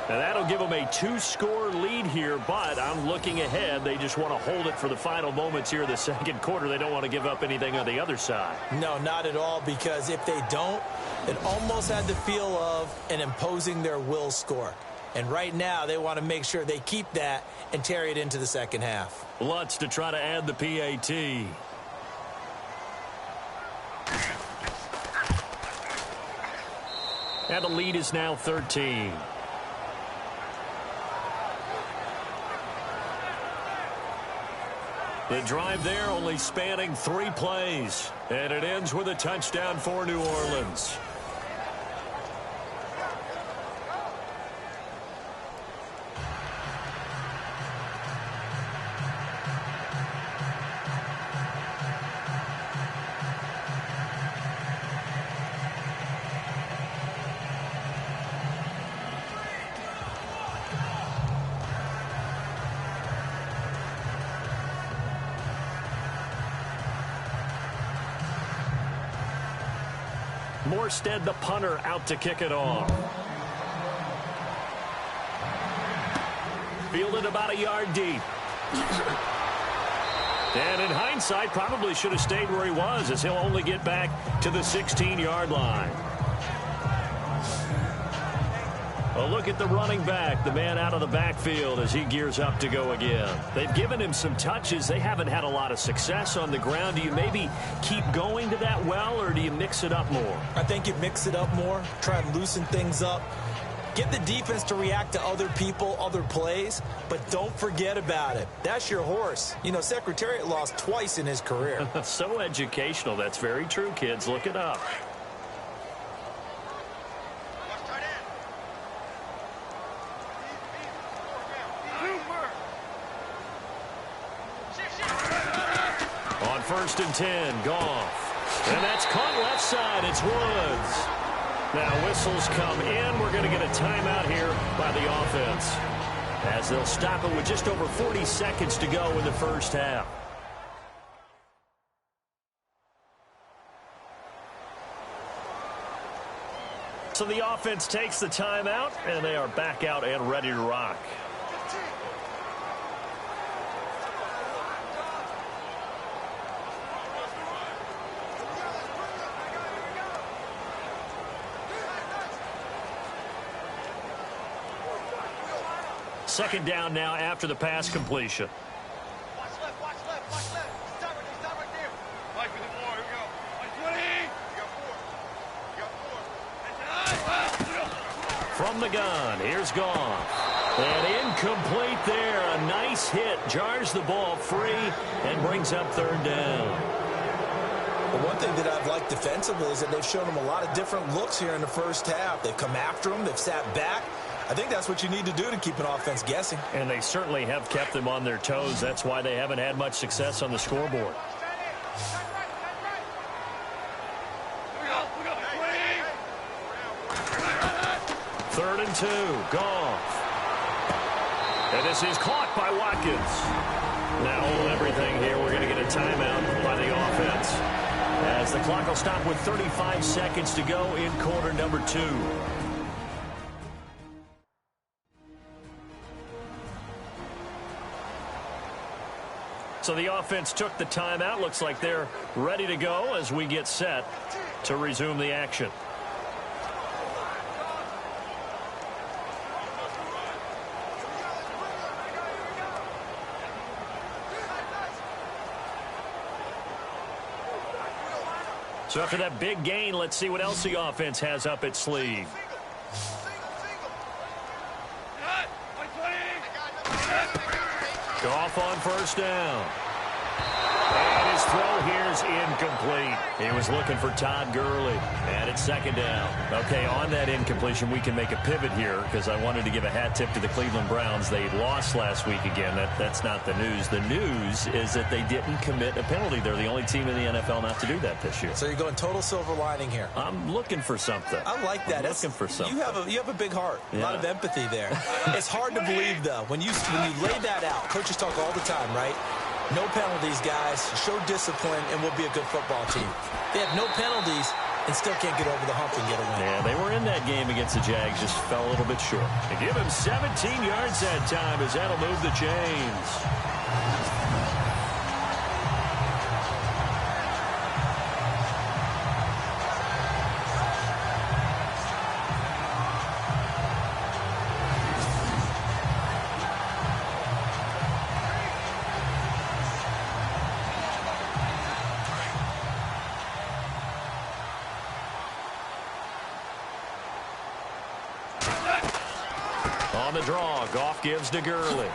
And that'll give them a 2-score lead here, but I'm looking ahead. They just want to hold it for the final moments here in the 2nd quarter. They don't want to give up anything on the other side. No, not at all, because if they don't, it almost had the feel of an imposing their will score. And right now, they want to make sure they keep that and carry it into the 2nd half. Lutz to try to add the PAT. And the lead is now 13. The drive there only spanning 3 plays. And it ends with a touchdown for New Orleans. Morstead, the punter, out to kick it off. Fielded about a yard deep. And in hindsight, probably should have stayed where he was, as he'll only get back to the 16-yard line. A look at the running back, the man out of the backfield as he gears up to go again. They've given him some touches. They haven't had a lot of success on the ground. Do you maybe keep going to that well, or do you mix it up more? I think you mix it up more, try and loosen things up. Get the defense to react to other people, other plays, but don't forget about it. That's your horse. You know, Secretariat lost twice in his career. So educational. That's very true, kids. Look it up. On 1st and 10, Goff. And that's caught left side. It's Woods. Now whistles come in. We're going to get a timeout here by the offense, as they'll stop it with just over 40 seconds to go in the first half. So the offense takes the timeout, and they are back out and ready to rock. Second down now after the pass completion. Watch left, watch left, watch left. Stop right there. Mike with the ball, here we go. Mike 20. You got 4. From the gun, here's Goff. And incomplete there. A nice hit. Jars the ball free and brings up 3rd down. Well, one thing that I've liked defensively is that they've shown him a lot of different looks here in the first half. They've come after him. They've sat back. I think that's what you need to do to keep an offense guessing. And they certainly have kept them on their toes. That's why they haven't had much success on the scoreboard. Third and 2, Goff. And this is caught by Watkins. Now hold everything here. We're going to get a timeout by the offense, as the clock will stop with 35 seconds to go in quarter number 2. So the offense took the timeout. Looks like they're ready to go as we get set to resume the action. So after that big gain, let's see what else the offense has up its sleeve. Goff on 1st down. And his throw here is incomplete. He was looking for Todd Gurley. And it's 2nd down. Okay, on that incompletion, we can make a pivot here, because I wanted to give a hat tip to the Cleveland Browns. They lost last week again. That's not the news. The news is that they didn't commit a penalty. They're the only team in the NFL not to do that this year. So you're going total silver lining here. I'm looking for something. I like that. Looking for something. You have a big heart. Yeah. A lot of empathy there. It's hard to believe, though. When you lay that out, coaches talk all the time, right? No penalties, guys. Show discipline, and we'll be a good football team. They have no penalties and still can't get over the hump and get a win. Yeah, they were in that game against the Jags, just fell a little bit short. They give him 17 yards that time, as that'll move the chains. On the draw, Goff gives to Gurley.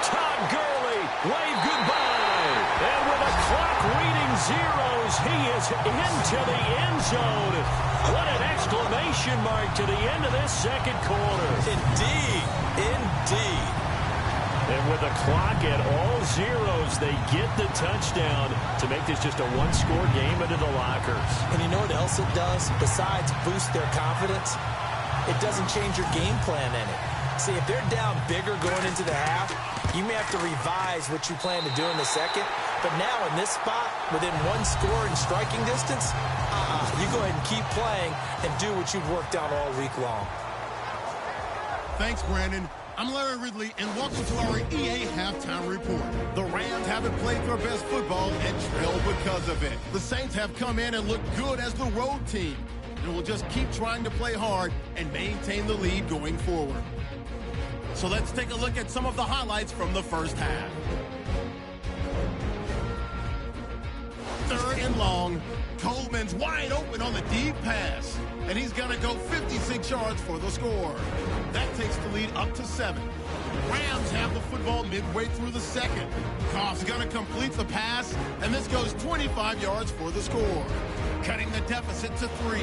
Todd Gurley, wave goodbye. And with a clock reading zeros, he is into the end zone. What an exclamation mark to the end of this 2nd quarter. Indeed. Indeed. And with the clock at all zeros, they get the touchdown to make this just a one-score game into the lockers. And you know what else it does? Besides boost their confidence, it doesn't change your game plan any. See, if they're down bigger going into the half, you may have to revise what you plan to do in the second. But now in this spot, within 1 score in striking distance, you go ahead and keep playing and do what you've worked out all week long. Thanks, Brandon. I'm Larry Ridley, and welcome to our EA Halftime Report. The Rams haven't played their best football and trailed because of it. The Saints have come in and looked good as the road team, and will just keep trying to play hard and maintain the lead going forward. So let's take a look at some of the highlights from the first half. 3rd and long. Coleman's wide open on the deep pass, and he's going to go 56 yards for the score. That takes the lead up to 7. Rams have the football midway through the second. Goff's going to complete the pass, and this goes 25 yards for the score, cutting the deficit to 3.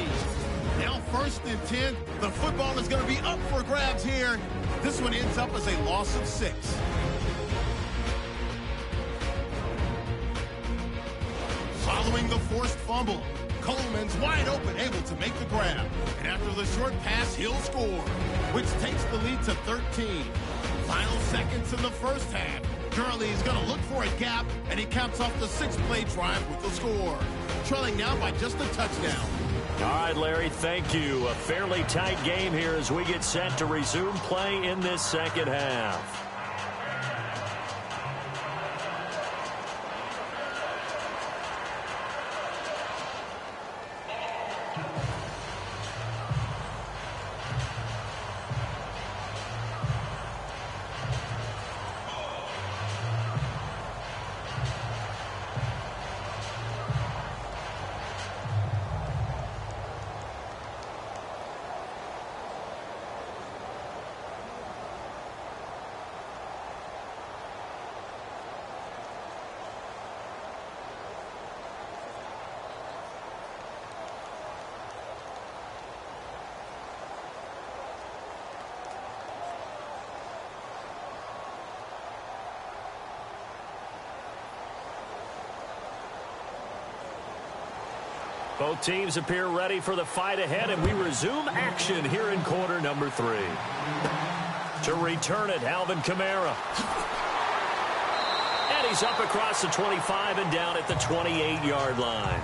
Now 1st and 10. The football is going to be up for grabs here. This one ends up as a loss of 6. Following the forced fumble, Coleman's wide open, able to make the grab. And after the short pass, he'll score, which takes the lead to 13. Final seconds in the first half. Gurley's going to look for a gap, and he caps off the 6-play drive with the score. Trailing now by just a touchdown. All right, Larry, thank you. A fairly tight game here as we get set to resume play in this second half. Both teams appear ready for the fight ahead, and we resume action here in quarter number 3. To return it, Alvin Kamara. And he's up across the 25 and down at the 28-yard line.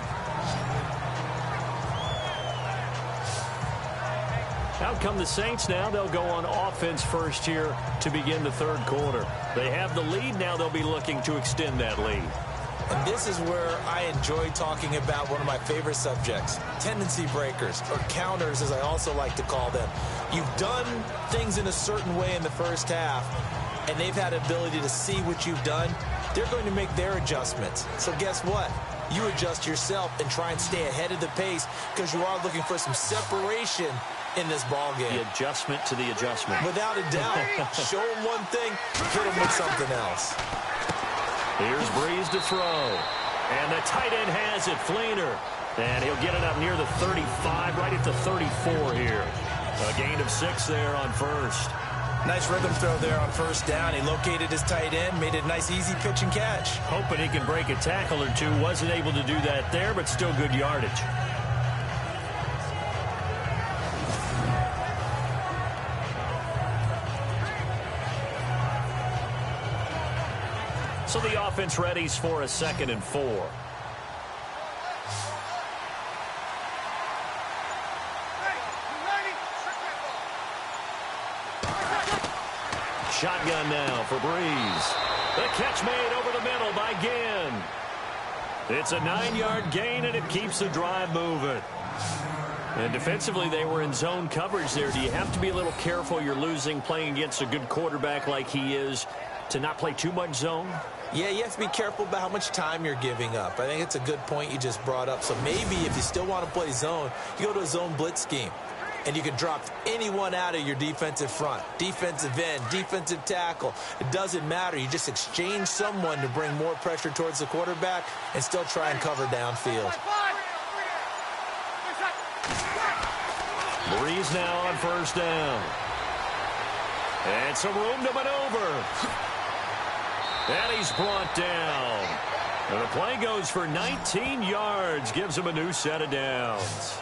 Out come the Saints now. They'll go on offense first here to begin the 3rd quarter. They have the lead. Now they'll be looking to extend that lead. And this is where I enjoy talking about one of my favorite subjects, tendency breakers, or counters as I also like to call them. You've done things in a certain way in the first half, and they've had ability to see what you've done. They're going to make their adjustments. So guess what? You adjust yourself and try and stay ahead of the pace because you are looking for some separation in this ball game. The adjustment to the adjustment. Without a doubt. Show them one thing, hit them with something else. Here's Breeze to throw. And the tight end has it, Fleener. And he'll get it up near the 35, right at the 34 here. A gain of 6 there on first. Nice rhythm throw there on first down. He located his tight end, made it a nice, easy pitch and catch. Hoping he can break a tackle or two. Wasn't able to do that there, but still good yardage. So the offense readies for a 2nd and 4. Shotgun now for Breeze. The catch made over the middle by Ginn. It's a 9-yard gain, and it keeps the drive moving. And defensively, they were in zone coverage there. Do you have to be a little careful? You're losing playing against a good quarterback like he is to not play too much zone? Yeah, you have to be careful about how much time you're giving up. I think it's a good point you just brought up. So maybe if you still want to play zone, you go to a zone blitz scheme. And you can drop anyone out of your defensive front, defensive end, defensive tackle. It doesn't matter. You just exchange someone to bring more pressure towards the quarterback and still try and cover downfield. Breeze now on first down. And some room to maneuver. And he's brought down. And the play goes for 19 yards. Gives him a new set of downs.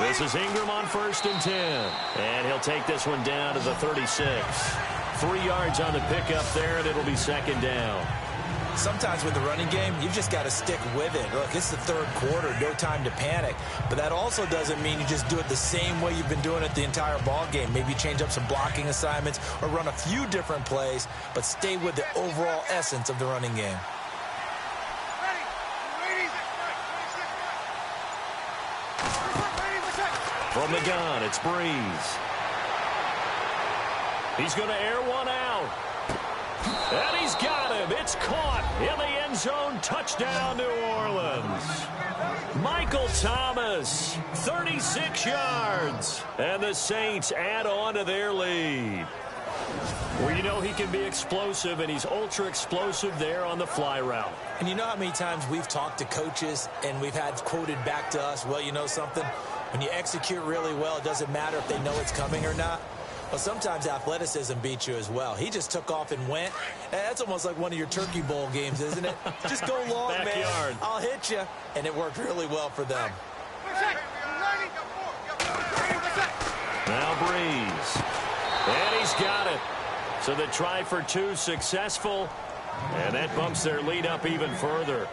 This is Ingram on 1st and 10. And he'll take this one down to the 36. 3 yards on the pickup there, and it'll be 2nd down. Sometimes with the running game, you've just got to stick with it. Look, it's the 3rd quarter, no time to panic. But that also doesn't mean you just do it the same way you've been doing it the entire ball game. Maybe change up some blocking assignments or run a few different plays, but stay with the overall essence of the running game. From the gun, it's Breeze. He's going to air one out. And he's got him. It's caught in the end zone. Touchdown, New Orleans. Michael Thomas, 36 yards. And the Saints add on to their lead. Well, you know he can be explosive, and he's ultra-explosive there on the fly route. And you know how many times we've talked to coaches and we've had quoted back to us, well, you know something? When you execute really well, it doesn't matter if they know it's coming or not. Well, sometimes athleticism beats you as well. He just took off and went. That's almost like one of your Turkey Bowl games, isn't it? Just go long, Backyard. man. I'll hit you. And it worked really well for them. Now Breeze. And he's got it. So the try for 2 successful. And that bumps their lead up even further.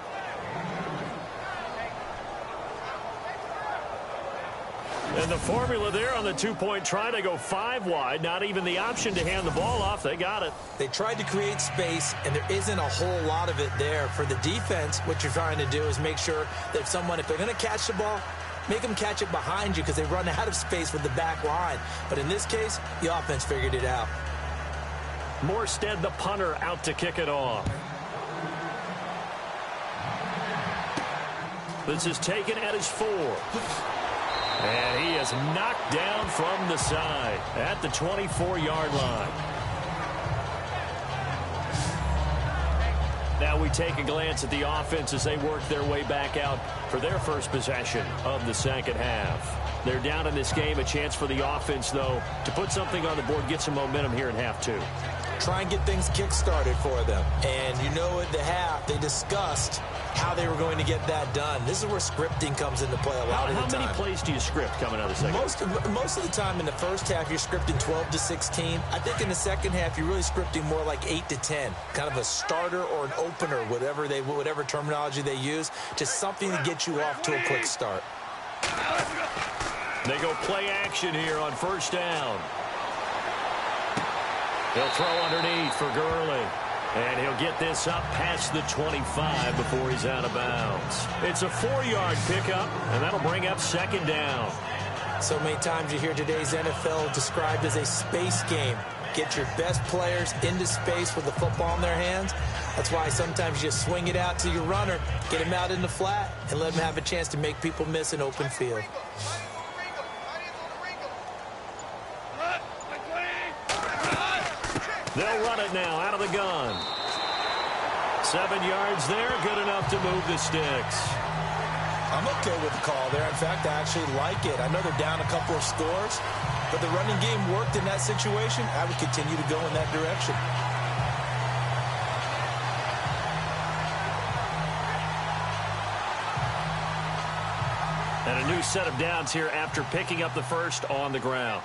And the formula there on the 2-point try to go 5 wide. Not even the option to hand the ball off. They got it. They tried to create space, and there isn't a whole lot of it there. For the defense, what you're trying to do is make sure that if they're going to catch the ball, make them catch it behind you because they run out of space with the back line. But in this case, the offense figured it out. Morstead, the punter, out to kick it off. This is taken at his 4. And he is knocked down from the side at the 24-yard line. Now we take a glance at the offense as they work their way back out for their first possession of the second half. They're down in this game. A chance for the offense, though, to put something on the board, get some momentum here in half 2. Try and get things kick-started for them. And you know at the half, they discussed how they were going to get that done. This is where scripting comes into play a lot of the time. How many plays do you script coming out of the second half? Most of the time in the first half, you're scripting 12 to 16. I think in the second half, you're really scripting more like 8 to 10. Kind of a starter or an opener, whatever terminology they use. Just something to get you off to a quick start. They go play action here on 1st down. He'll throw underneath for Gurley. And he'll get this up past the 25 before he's out of bounds. It's a 4-yard pickup, and that'll bring up 2nd down. So many times you hear today's NFL described as a space game. Get your best players into space with the football in their hands. That's why sometimes you just swing it out to your runner, get him out in the flat, and let him have a chance to make people miss an open field. They'll run it now out of the gun. 7 yards there, good enough to move the sticks. I'm okay with the call there. In fact, I actually like it. I know they're down a couple of scores, but the running game worked in that situation. I would continue to go in that direction. And a new set of downs here after picking up the first on the ground.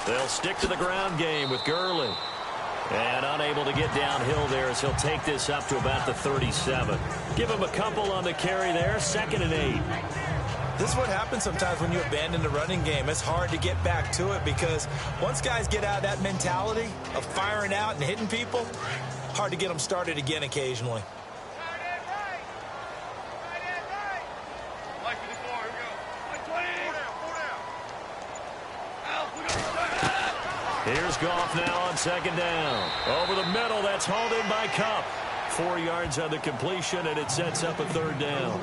They'll stick to the ground game with Gurley. And unable to get downhill there as he'll take this up to about the 37. Give him a couple on the carry there. 2nd and 8. This is what happens sometimes when you abandon the running game. It's hard to get back to it because once guys get out of that mentality of firing out and hitting people, hard to get them started again occasionally. Here's Goff now on 2nd down. Over the middle, that's hauled in by Kupp. 4 yards on the completion, and it sets up a 3rd down.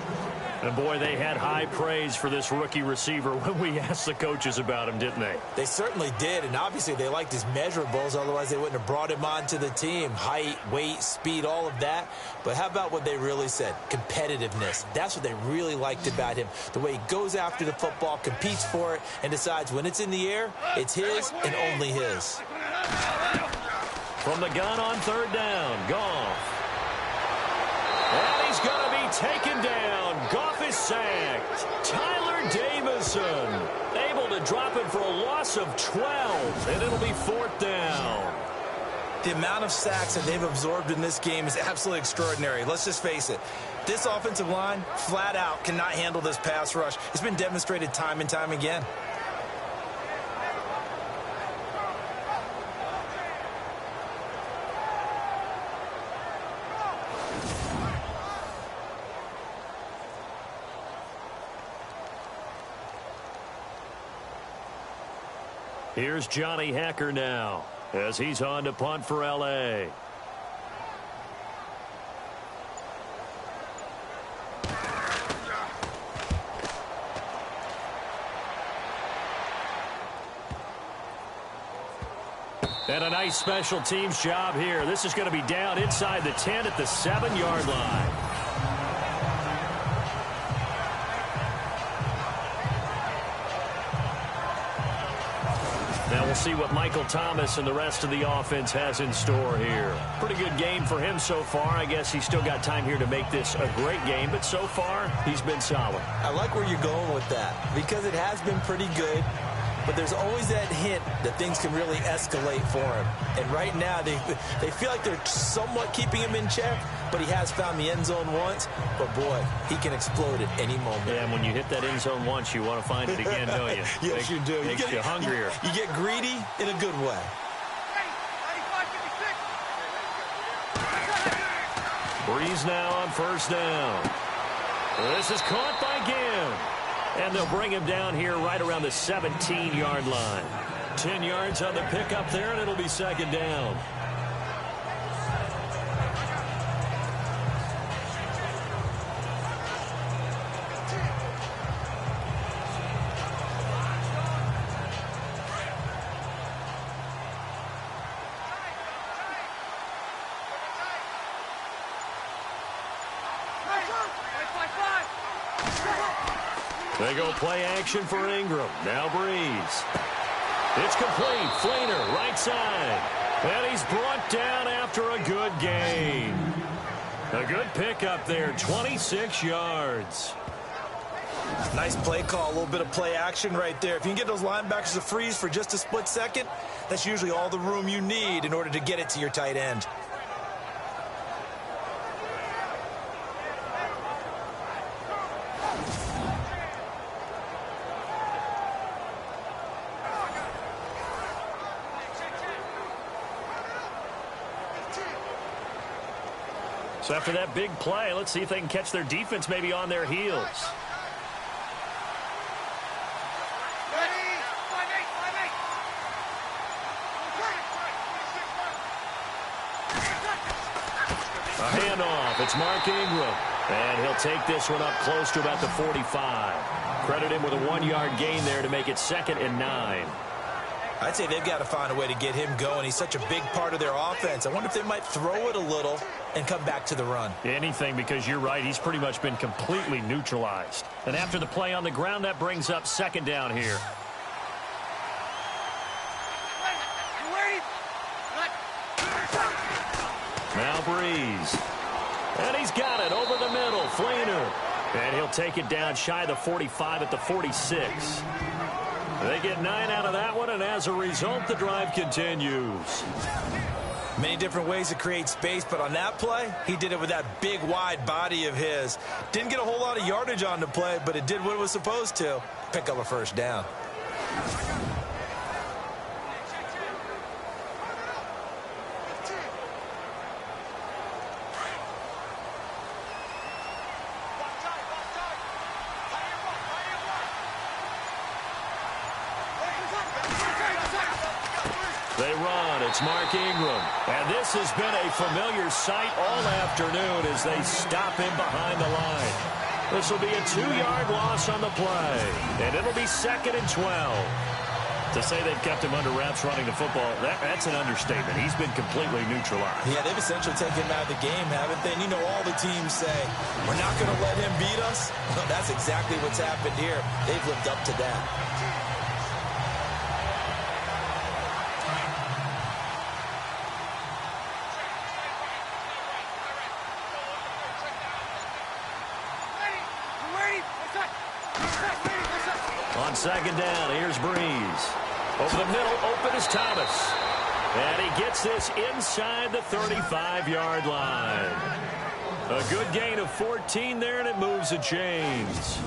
And, boy, they had high praise for this rookie receiver when we asked the coaches about him, didn't they? They certainly did, and obviously they liked his measurables. Otherwise, they wouldn't have brought him onto the team. Height, weight, speed, all of that. But how about what they really said? Competitiveness. That's what they really liked about him. The way he goes after the football, competes for it, and decides when it's in the air, it's his and only his. From the gun on 3rd down, Goff. taken down. Goff is sacked. Tyler Davison able to drop it for a loss of 12, and it'll be 4th down. The amount of sacks that they've absorbed in this game is absolutely extraordinary. Let's just face it. This offensive line, flat out, cannot handle this pass rush. It's been demonstrated time and time again. Here's Johnny Hacker now as he's on to punt for L.A. And a nice special teams job here. This is going to be down inside the 10 at the 7-yard line. Now we'll see what Michael Thomas and the rest of the offense has in store here. Pretty good game for him so far. I guess he's still got time here to make this a great game, but so far he's been solid. I like where you're going with that because it has been pretty good. But there's always that hint that things can really escalate for him. And right now, they feel like they're somewhat keeping him in check, but he has found the end zone once. But, boy, he can explode at any moment. Yeah, and when you hit that end zone once, you want to find it again, don't you? Yes, you do. Makes you hungrier. You get greedy in a good way. Breeze now on 1st down. This is caught by Ginn. And they'll bring him down here right around the 17-yard line. 10 yards on the pickup there, and it'll be 2nd down. They go play action for Ingram. Now Breeze. It's complete. Flainer, right side. And he's brought down after a good gain. A good pickup there, 26 yards. Nice play call, a little bit of play action right there. If you can get those linebackers to freeze for just a split second, that's usually all the room you need in order to get it to your tight end. So after that big play, let's see if they can catch their defense maybe on their heels. A handoff. It's Mark Ingram. And he'll take this one up close to about the 45. Credit him with a 1-yard gain there to make it 2nd and 9. I'd say they've got to find a way to get him going. He's such a big part of their offense. I wonder if they might throw it a little and come back to the run. Anything, because you're right. He's pretty much been completely neutralized. And after the play on the ground, that brings up 2nd down here. Now Breeze. And he's got it over the middle. Flainer. And he'll take it down shy of the 45 at the 46. They get 9 out of that one, and as a result, the drive continues. Many different ways to create space, but on that play, he did it with that big, wide body of his. Didn't get a whole lot of yardage on the play, but it did what it was supposed to. Pick up a 1st down. They run. It's Mark Ingram. And this has been a familiar sight all afternoon as they stop him behind the line. This will be a 2-yard loss on the play. And it'll be 2nd and 12. To say they've kept him under wraps running the football, that's an understatement. He's been completely neutralized. Yeah, they've essentially taken him out of the game, haven't they? And you know, all the teams say, we're not going to let him beat us. Well, that's exactly what's happened here. They've lived up to that. On second down, here's Breeze. Over the middle, open is Thomas. And he gets this inside the 35-yard line. A good gain of 14 there, and it moves the chains.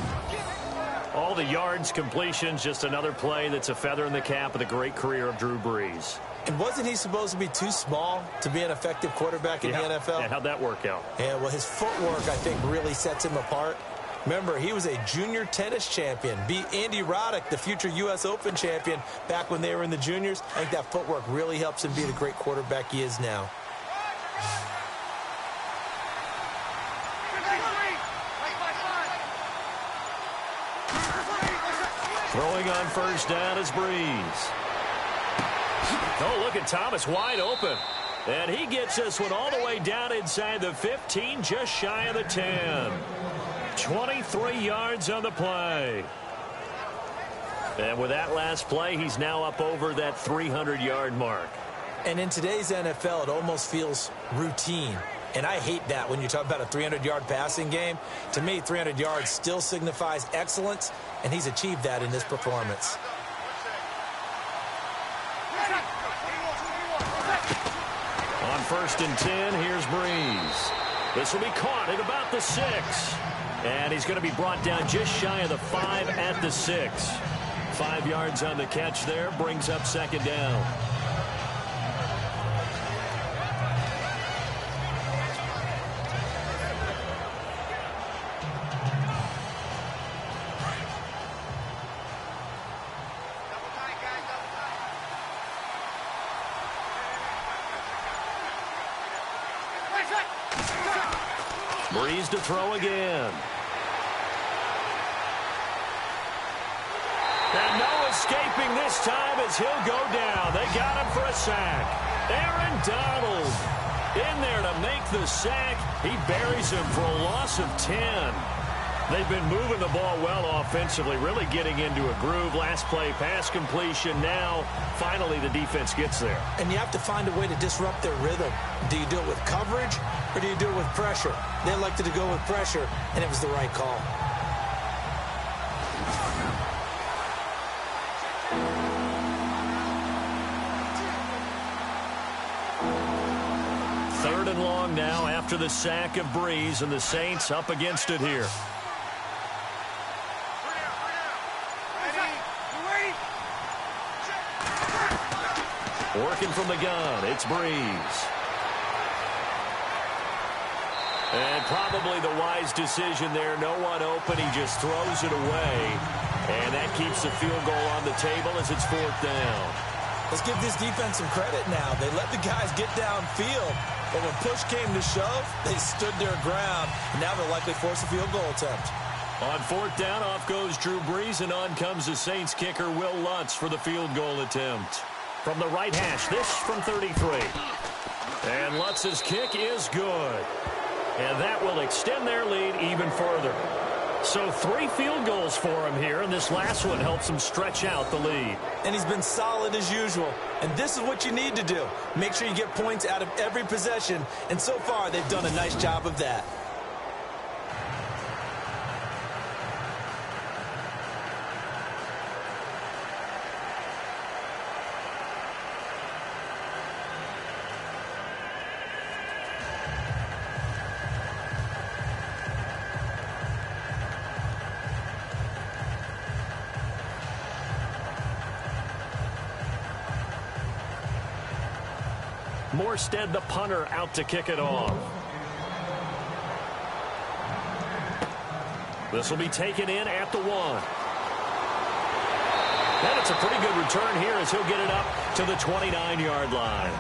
All the yards, completions, just another play that's a feather in the cap of the great career of Drew Brees. And wasn't he supposed to be too small to be an effective quarterback in the NFL? Yeah, how'd that work out? Yeah, well, his footwork, I think, really sets him apart. Remember, he was a junior tennis champion, beat Andy Roddick, the future U.S. Open champion, back when they were in the juniors. I think that footwork really helps him be the great quarterback he is now. Throwing on first down is Breeze. Oh, look at Thomas wide open. And he gets this one all the way down inside the 15, just shy of the 10. 23 yards on the play. And with that last play, he's now up over that 300-yard mark. And in today's NFL, it almost feels routine. And I hate that when you talk about a 300-yard passing game. To me, 300 yards still signifies excellence, and he's achieved that in this performance. On first and 10, here's Breeze. This will be caught at about the 6. And he's going to be brought down just shy of the 5 at the 6. 5 yards on the catch there, brings up second down. Breeze to throw again. And no escaping this time as he'll go down. They got him for a sack. Aaron Donald in there to make the sack. He buries him for a loss of 10. They've been moving the ball well offensively, really getting into a groove. Last play, pass completion. Now, finally, the defense gets there. And you have to find a way to disrupt their rhythm. Do you do it with coverage, or do you do it with pressure? They elected to go with pressure, and it was the right call. Third and long now after the sack of Breeze, and the Saints up against it here. Working from the gun, it's Breeze. And probably the wise decision there. No one open. He just throws it away. And that keeps the field goal on the table as it's fourth down. Let's give this defense some credit now. They let the guys get downfield. But when push came to shove, they stood their ground. And now they'll likely force a field goal attempt. On fourth down, off goes Drew Brees, and on comes the Saints kicker, Will Lutz, for the field goal attempt. From the right hash, this from 33. And Lutz's kick is good. And that will extend their lead even further. So 3 field goals for him here, and this last one helps him stretch out the lead. And he's been solid as usual. And this is what you need to do. Make sure you get points out of every possession. And so far, they've done a nice job of that. Morstead, the punter, out to kick it off. This will be taken in at the 1. And it's a pretty good return here as he'll get it up to the 29-yard line.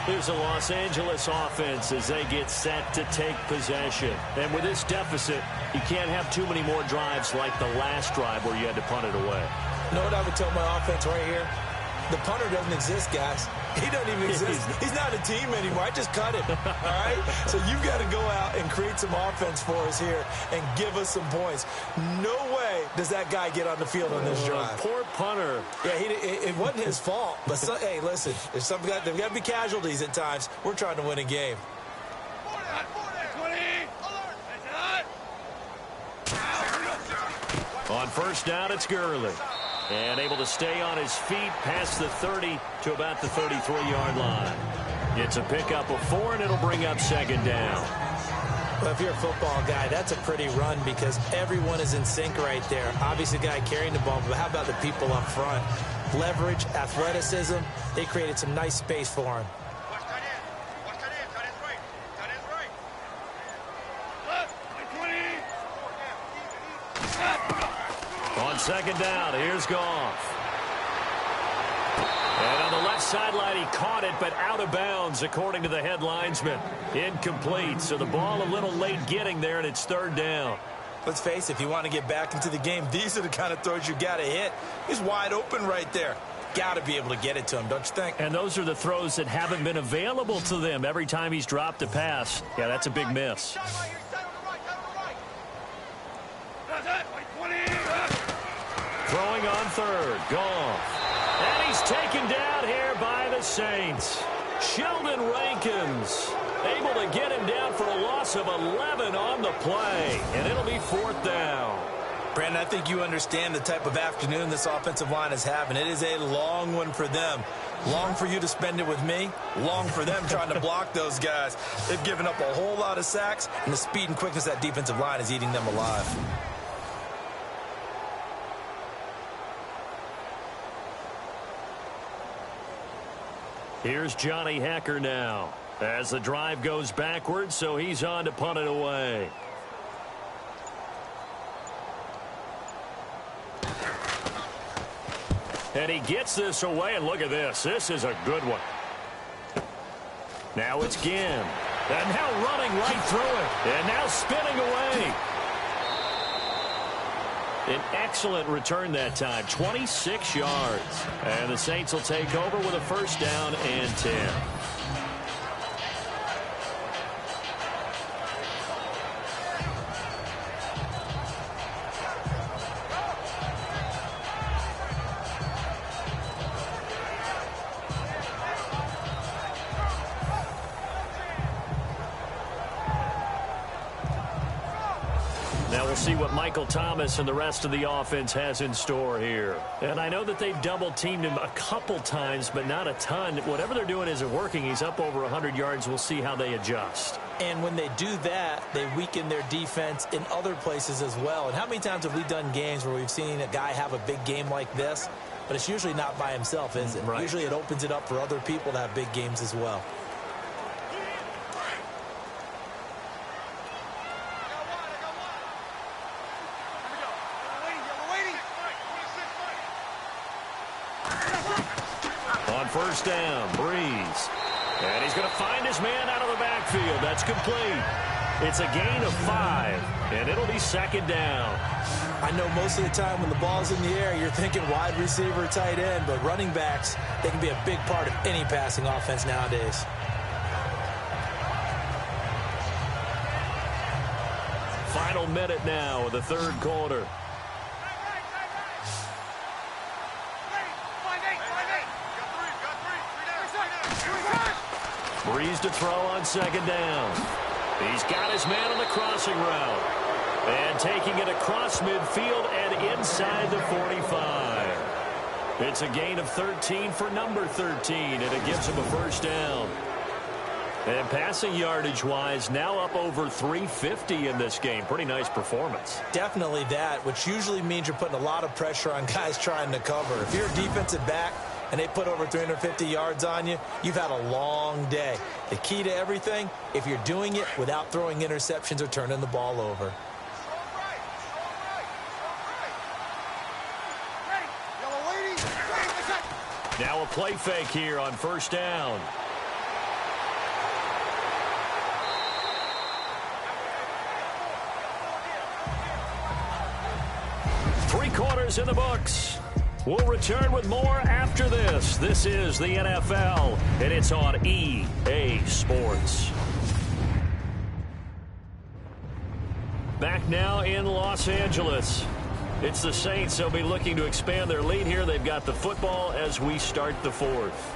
Here's the Los Angeles offense as they get set to take possession. And with this deficit, you can't have too many more drives like the last drive where you had to punt it away. You know what I would tell my offense right here? The punter doesn't exist, guys. He doesn't even exist. He's not a team anymore. I just cut him. All right? So you've got to go out and create some offense for us here and give us some points. No way does that guy get on the field on this drive. Poor punter. Yeah, it wasn't his fault. But, hey, listen, there's there's got to be casualties at times. We're trying to win a game. On first down, it's Gurley. And able to stay on his feet past the 30 to about the 33-yard line. It's a pickup of 4, and it'll bring up second down. Well, if you're a football guy, that's a pretty run because everyone is in sync right there. Obviously, the guy carrying the ball, but how about the people up front? Leverage, athleticism, they created some nice space for him. Watch tight end. Watch tight end. Tight end's right. Tight end's right. Left. 20. On second down, here's Goff. And on the left sideline, he caught it, but out of bounds, according to the head linesman. Incomplete, so the ball a little late getting there, and it's third down. Let's face it, if you want to get back into the game, these are the kind of throws you got to hit. He's wide open right there. Got to be able to get it to him, don't you think? And those are the throws that haven't been available to them every time he's dropped a pass. Yeah, that's a big miss. Throwing on third, Goff. And he's taken down here by the Saints. Sheldon Rankins able to get him down for a loss of 11 on the play. And it'll be fourth down. Brandon, I think you understand the type of afternoon this offensive line is having. It is a long one for them. Long for you to spend it with me. Long for them trying to block those guys. They've given up a whole lot of sacks, and the speed and quickness of that defensive line is eating them alive. Here's Johnny Hecker now as the drive goes backwards, so he's on to punt it away. And he gets this away, and look at this. This is a good one. Now it's Ginn. And now running right through it. And now spinning away. An excellent return that time, 26 yards. And the Saints will take over with a first down and 10. See what Michael Thomas and the rest of the offense has in store here. And I know that they've double-teamed him a couple times, but not a ton. Whatever they're doing isn't working. He's up over 100 yards. We'll see how they adjust. And when they do that, they weaken their defense in other places as well. And how many times have we done games where we've seen a guy have a big game like this, but it's usually not by himself, is it? Right. Usually it opens it up for other people to have big games as well. First down, Breeze. And he's going to find his man out of the backfield. That's complete. It's a gain of 5, and it'll be second down. I know most of the time when the ball's in the air, you're thinking wide receiver, tight end, but running backs, they can be a big part of any passing offense nowadays. Final minute now of the third quarter. Breeze to throw on second down. He's got his man on the crossing route. And taking it across midfield and inside the 45. It's a gain of 13 for number 13, and it gives him a first down. And passing yardage-wise, now up over 350 in this game. Pretty nice performance. Definitely that, which usually means you're putting a lot of pressure on guys trying to cover. If you're a defensive back and they put over 350 yards on you, you've had a long day. The key to everything, if you're doing it without throwing interceptions or turning the ball over. Now a play fake here on first down. Three quarters in the books. We'll return with more after this. This is the NFL, and it's on EA Sports. Back now in Los Angeles. It's the Saints. They'll be looking to expand their lead here. They've got the football as we start the fourth.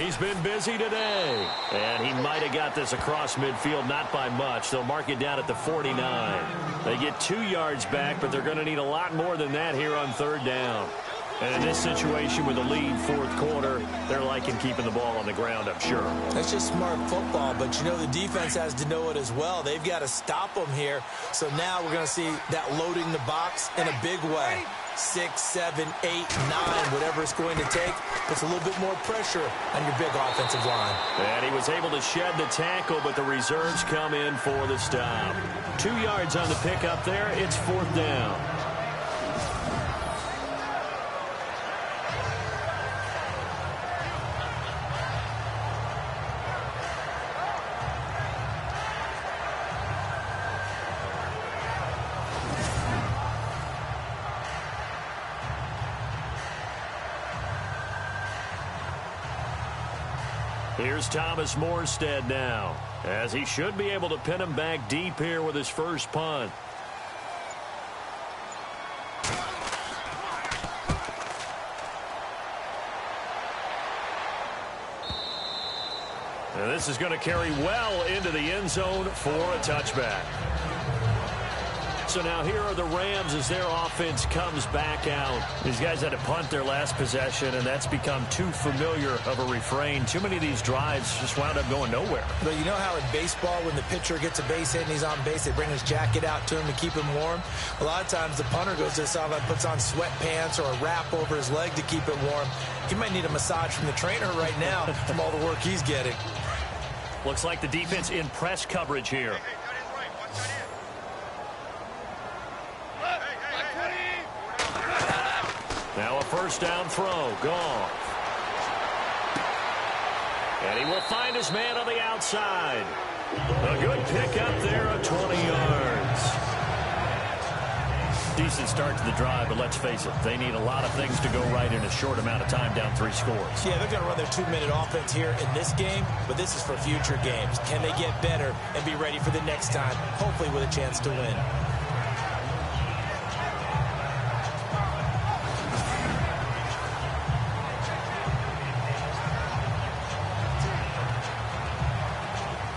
He's been busy today. And he might have got this across midfield, not by much. They'll mark it down at the 49. They get 2 yards back, but they're going to need a lot more than that here on 3rd down. And in this situation with a lead 4th quarter, they're liking keeping the ball on the ground, I'm sure. That's just smart football, but you know the defense has to know it as well. They've got to stop them here. So now we're going to see that loading the box in a big way. 6, 7, 8, 9, whatever it's going to take, puts a little bit more pressure on your big offensive line. And he was able to shed the tackle, but the reserves come in for the stop. 2 yards on the pickup there. It's 4th down. Here's Thomas Morstead now, as he should be able to pin him back deep here with his first punt. And this is going to carry well into the end zone for a touchback. So now here are the Rams as their offense comes back out. These guys had to punt their last possession, and that's become too familiar of a refrain. Too many of these drives just wound up going nowhere. But you know how in baseball, when the pitcher gets a base hit and he's on base, they bring his jacket out to him to keep him warm? A lot of times the punter goes to the sideline, puts on sweatpants or a wrap over his leg to keep it warm. He might need a massage from the trainer right now from all the work he's getting. Looks like the defense in press coverage here. Now a first down throw. Goff. And he will find his man on the outside. A good pick up there of 20 yards. Decent start to the drive, but let's face it, they need a lot of things to go right in a short amount of time, down 3 scores. Yeah, they're going to run their 2-minute offense here in this game, but this is for future games. Can they get better and be ready for the next time, hopefully with a chance to win?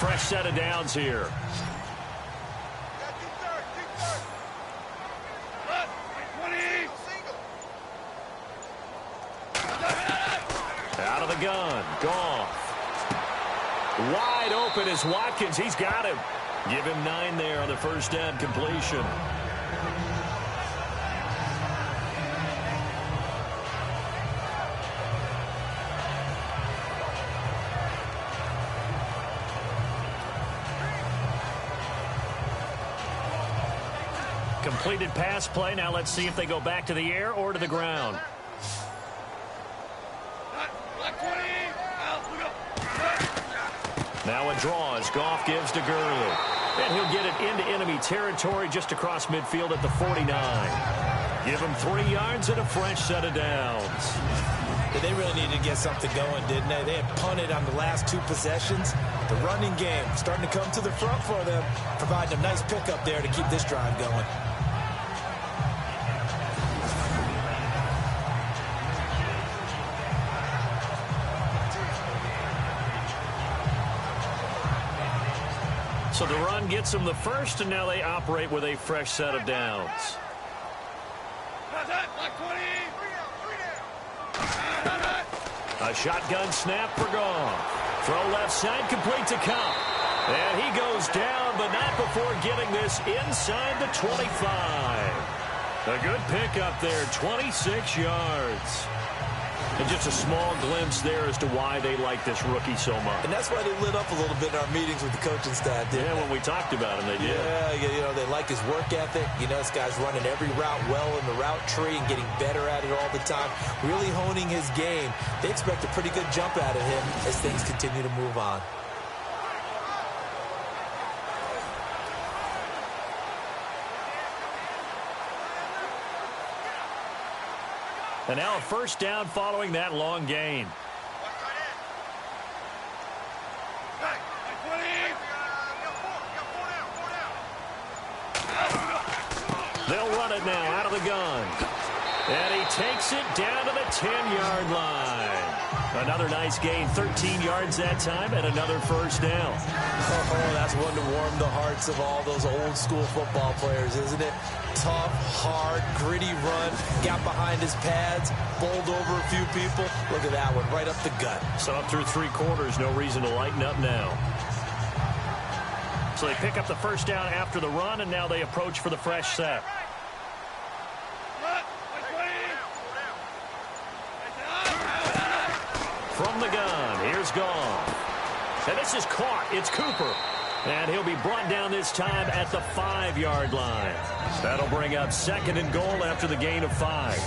Fresh set of downs here. Out of the gun. Goff. Wide open is Watkins. He's got him. Give him 9 there on the first down completion. Completed pass play. Now let's see if they go back to the air or to the ground. Now a draw as Goff gives to Gurley. And he'll get it into enemy territory just across midfield at the 49. Give him 3 yards and a fresh set of downs. They really needed to get something going, didn't they? They had punted on the last 2 possessions. The running game starting to come to the front for them, providing a nice pickup there to keep this drive going. So the run gets them the first, and now they operate with a fresh set of downs. A shotgun snap for Goff. Throw left side, complete to Cup. And he goes down, but not before getting this inside the 25. A good pickup there, 26 yards. And just a small glimpse there as to why they like this rookie so much. And that's why they lit up a little bit in our meetings with the coaching staff, didn't they? When we talked about him, they did. Yeah, you know, they like his work ethic. You know, this guy's running every route well in the route tree and getting better at it all the time, really honing his game. They expect a pretty good jump out of him as things continue to move on. And now a first down following that long gain. They'll run it now out of the gun. And he takes it down to the 10-yard line. Another nice gain, 13 yards that time, and another first down. Oh, that's one to warm the hearts of all those old school football players, isn't it? Tough, hard, gritty run, got behind his pads, bowled over a few people. Look at that one, right up the gut. So up through 3 quarters, no reason to lighten up now. So they pick up the first down after the run, and now they approach for the fresh set. From the gun, here's Goff. And this is caught. It's Cooper. And he'll be brought down this time at the 5-yard line. That'll bring up 2nd and goal after the gain of 5.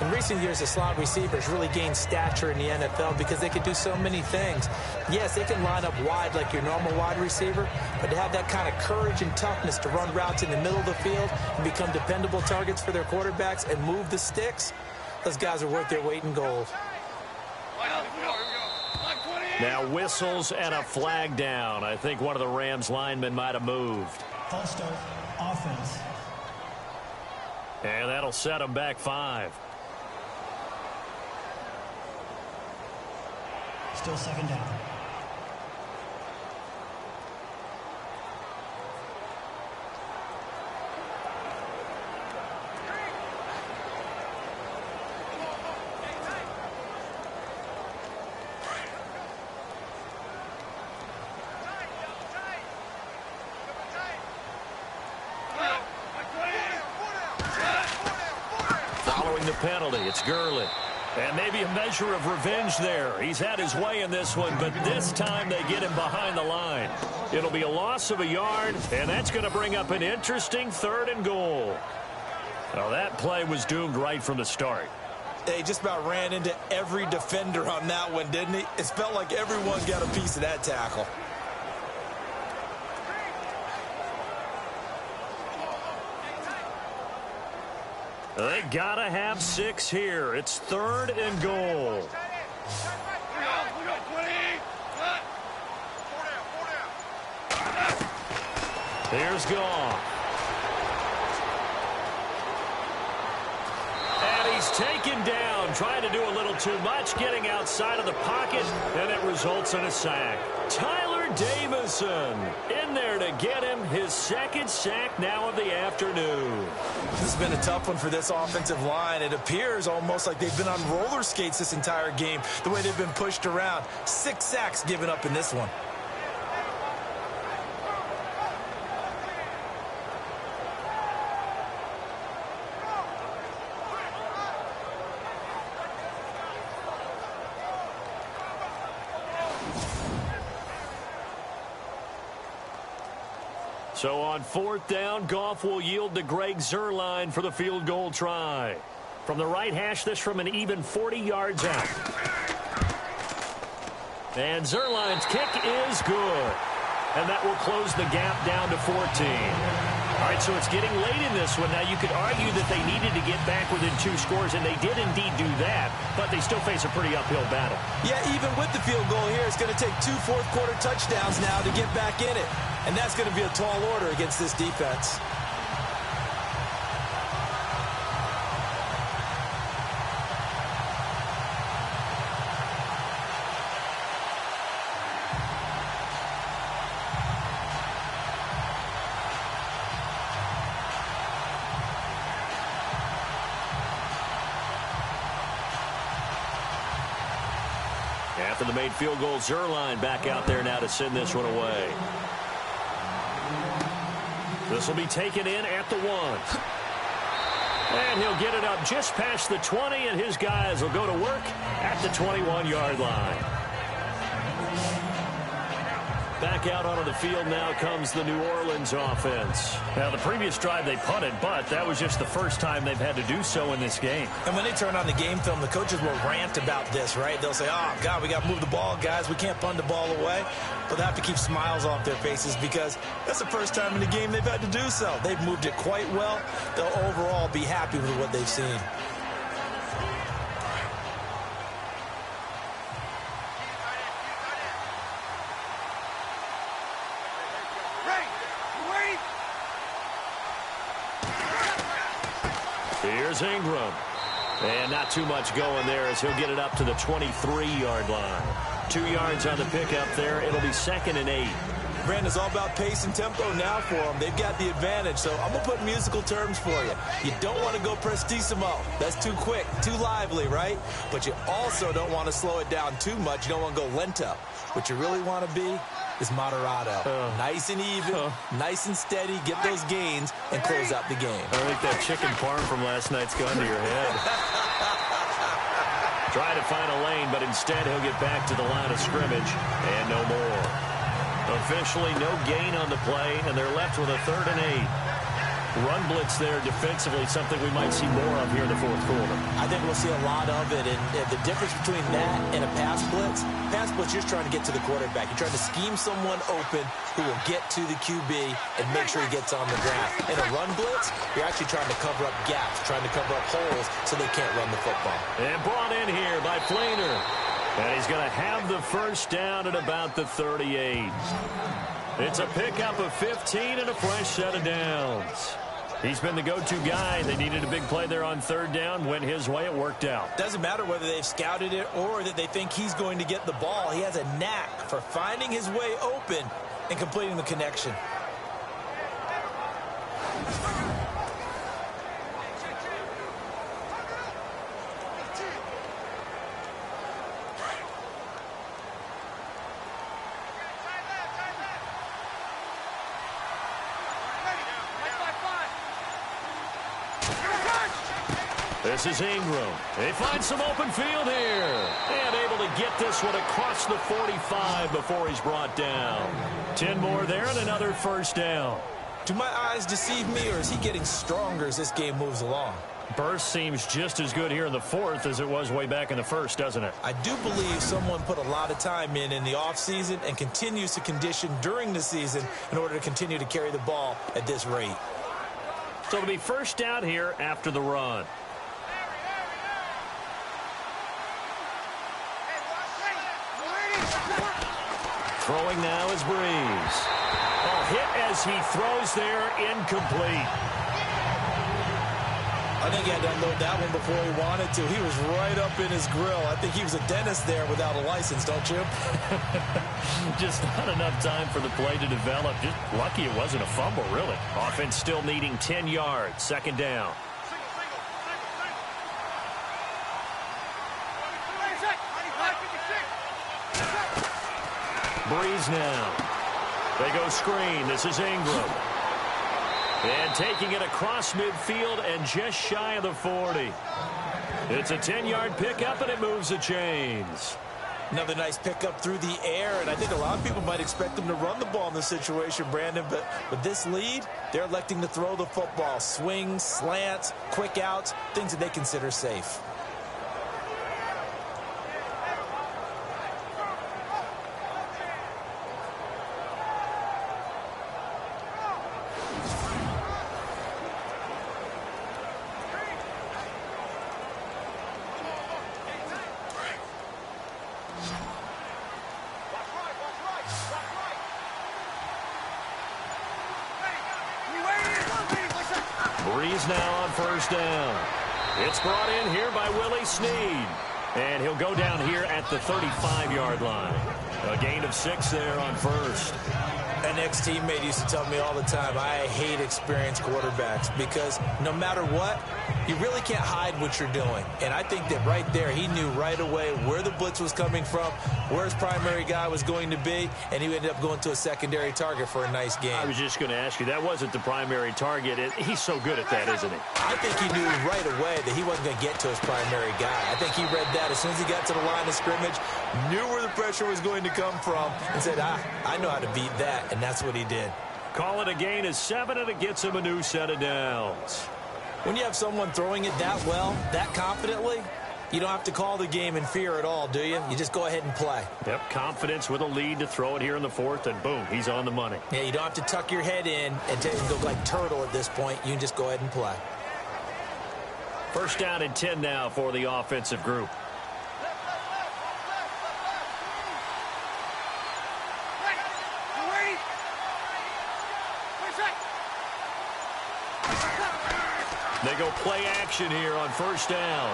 In recent years, the slot receivers really gained stature in the NFL because they can do so many things. Yes, they can line up wide like your normal wide receiver, but to have that kind of courage and toughness to run routes in the middle of the field and become dependable targets for their quarterbacks and move the sticks, those guys are worth their weight in gold. Now whistles and a flag down. I think one of the Rams linemen might have moved. False start, offense. And that'll set them back 5. Still 2nd down. Following the penalty, it's Gurley. And maybe a measure of revenge there. He's had his way in this one, but this time they get him behind the line. It'll be a loss of a yard, and that's going to bring up an interesting 3rd and goal. Now that play was doomed right from the start. They just about ran into every defender on that one, didn't he? It felt like everyone got a piece of that tackle. They gotta have 6 here. It's 3rd and goal. Here's Goff. And he's taken down, trying to do a little too much, getting outside of the pocket, and it results in a sack. Tyler Davison in there to get him his 2nd sack now of the afternoon. This has been a tough one for this offensive line. It appears almost like they've been on roller skates this entire game, the way they've been pushed around. 6 sacks given up in this one. So on 4th down, Goff will yield to Greg Zuerlein for the field goal try. From the right hash, this from an even 40 yards out. And Zuerlein's kick is good. And that will close the gap down to 14. All right, so it's getting late in this one. Now, you could argue that they needed to get back within 2 scores, and they did indeed do that, but they still face a pretty uphill battle. Yeah, even with the field goal here, it's going to take 2 fourth-quarter touchdowns now to get back in it. And that's going to be a tall order against this defense. After the made field goal, Zuerlein back out there now to send this one away. This will be taken in at the 1. And he'll get it up just past the 20, and his guys will go to work at the 21-yard line. Back out onto the field now comes the New Orleans offense. Now, the previous drive they punted, but that was just the first time they've had to do so in this game. And when they turn on the game film, the coaches will rant about this, right? They'll say, oh, God, we got to move the ball, guys. We can't punt the ball away. But they have to keep smiles off their faces because that's the first time in the game they've had to do so. They've moved it quite well. They'll overall be happy with what they've seen. Here's Ingram. And not too much going there as he'll get it up to the 23-yard line. 2 yards on the pickup there. It'll be 2nd and 8. Brandon, it's all about pace and tempo now for them. They've got the advantage, so I'm going to put musical terms for you. You don't want to go prestissimo. That's too quick, too lively, right? But you also don't want to slow it down too much. You don't want to go lento. What you really want to be is moderato. Nice and even, nice and steady, get those gains, and close out the game. I think that chicken parm from last night's gone to your head. Try to find a lane, but instead he'll get back to the line of scrimmage, and no more. Officially no gain on the play, and they're left with a 3rd and 8. Run blitz there defensively, something we might see more of here in the 4th quarter. I think we'll see a lot of it, and the difference between that and a pass blitz, you're just trying to get to the quarterback. You're trying to scheme someone open who will get to the QB and make sure he gets on the ground. In a run blitz, you're actually trying to cover up gaps, trying to cover up holes so they can't run the football. And brought in here by Flainer. And he's going to have the first down at about the 38. It's a pickup of 15 and a fresh set of downs. He's been the go-to guy. They needed a big play there on 3rd down. Went his way. It worked out. Doesn't matter whether they've scouted it or that they think he's going to get the ball. He has a knack for finding his way open and completing the connection. This is Ingram. They find some open field here. And able to get this one across the 45 before he's brought down. 10 more there and another first down. Do my eyes deceive me, or is he getting stronger as this game moves along? Burst seems just as good here in the 4th as it was way back in the 1st, doesn't it? I do believe someone put a lot of time in the offseason and continues to condition during the season in order to continue to carry the ball at this rate. So it'll be first down here after the run. Throwing now is Breeze. Oh, hit as he throws there, incomplete. I think he had to unload that one before he wanted to. He was right up in his grill. I think he was a dentist there without a license, don't you? Just not enough time for the play to develop. Just lucky it wasn't a fumble, really. Offense still needing 10 yards. 2nd down. Breeze now. They go screen. This is Ingram. And taking it across midfield and just shy of the 40. It's a 10-yard pickup, and it moves the chains. Another nice pickup through the air, and I think a lot of people might expect them to run the ball in this situation, Brandon, but with this lead, they're electing to throw the football. Swings, slants, quick outs, things that they consider safe. Breeze now on first down. It's brought in here by Willie Snead. And he'll go down here at the 35-yard line. A gain of 6 there on first. An ex-teammate used to tell me all the time, I hate experienced quarterbacks because no matter what, you really can't hide what you're doing. And I think that right there, he knew right away where the blitz was coming from, where his primary guy was going to be, and he ended up going to a secondary target for a nice game. I was just going to ask you, that wasn't the primary target. He's so good at that, isn't he? I think he knew right away that he wasn't going to get to his primary guy. I think he read that as soon as he got to the line of scrimmage, knew where the pressure was going to come from, and said, I know how to beat that. And that's what he did. Call it a gain of 7, and it gets him a new set of downs. When you have someone throwing it that well, that confidently, you don't have to call the game in fear at all, do you? You just go ahead and play. Yep, confidence with a lead to throw it here in the 4th, and boom, he's on the money. Yeah, you don't have to tuck your head in and go like turtle at this point. You can just go ahead and play. First down and 10 now for the offensive group. They go play action here on first down.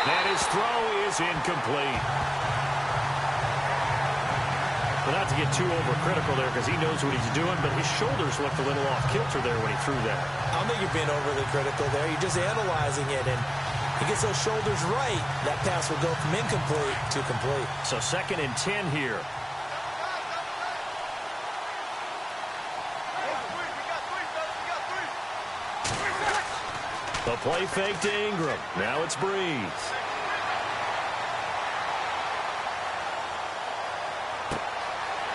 And his throw is incomplete. Well, not to get too overcritical there because he knows what he's doing, but his shoulders looked a little off kilter there when he threw that. I don't think you're being overly critical there. You're just analyzing it, and he gets those shoulders right. That pass will go from incomplete to complete. So 2nd and 10 here. The play fake to Ingram. Now it's Breeze.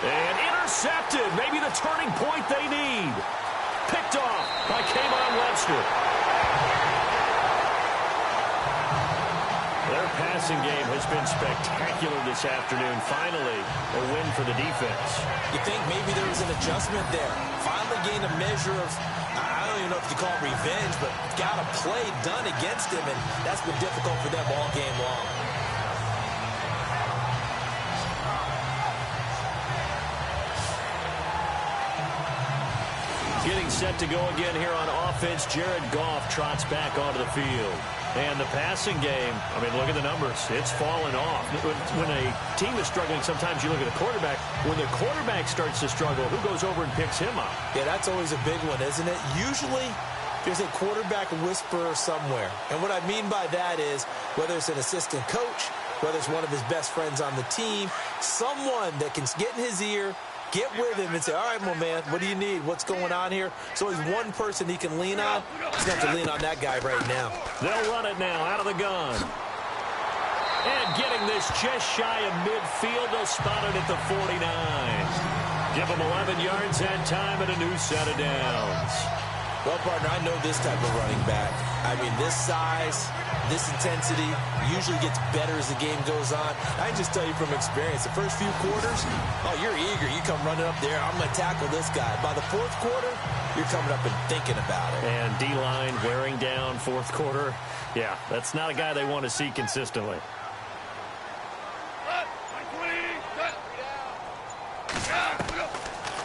And intercepted. Maybe the turning point they need. Picked off by Coleman Webster. Their passing game has been spectacular this afternoon. Finally, a win for the defense. You think maybe there was an adjustment there. Finally gained a measure of, I don't even know if you call it revenge, but got a play done against him, and that's been difficult for them all game long. Getting set to go again here on offense. Jared Goff trots back onto the field. And the passing game, I mean, look at the numbers. It's fallen off. When a team is struggling, sometimes you look at the quarterback. When the quarterback starts to struggle, who goes over and picks him up? Yeah, that's always a big one, isn't it? Usually, there's a quarterback whisperer somewhere. And what I mean by that is, whether it's an assistant coach, whether it's one of his best friends on the team, someone that can get in his ear, get with him and say, all right, my man, what do you need? What's going on here? So he's one person he can lean on. He's going to have to lean on that guy right now. They'll run it now out of the gun. And getting this just shy of midfield, they'll spot it at the 49. Give them 11 yards that time and a new set of downs. Well, partner, I know this type of running back. I mean, this size, this intensity usually gets better as the game goes on. I can just tell you from experience, the first few quarters, oh, you're eager. You come running up there, I'm going to tackle this guy. By the fourth quarter, you're coming up and thinking about it. And D-line wearing down fourth quarter. Yeah, that's not a guy they want to see consistently.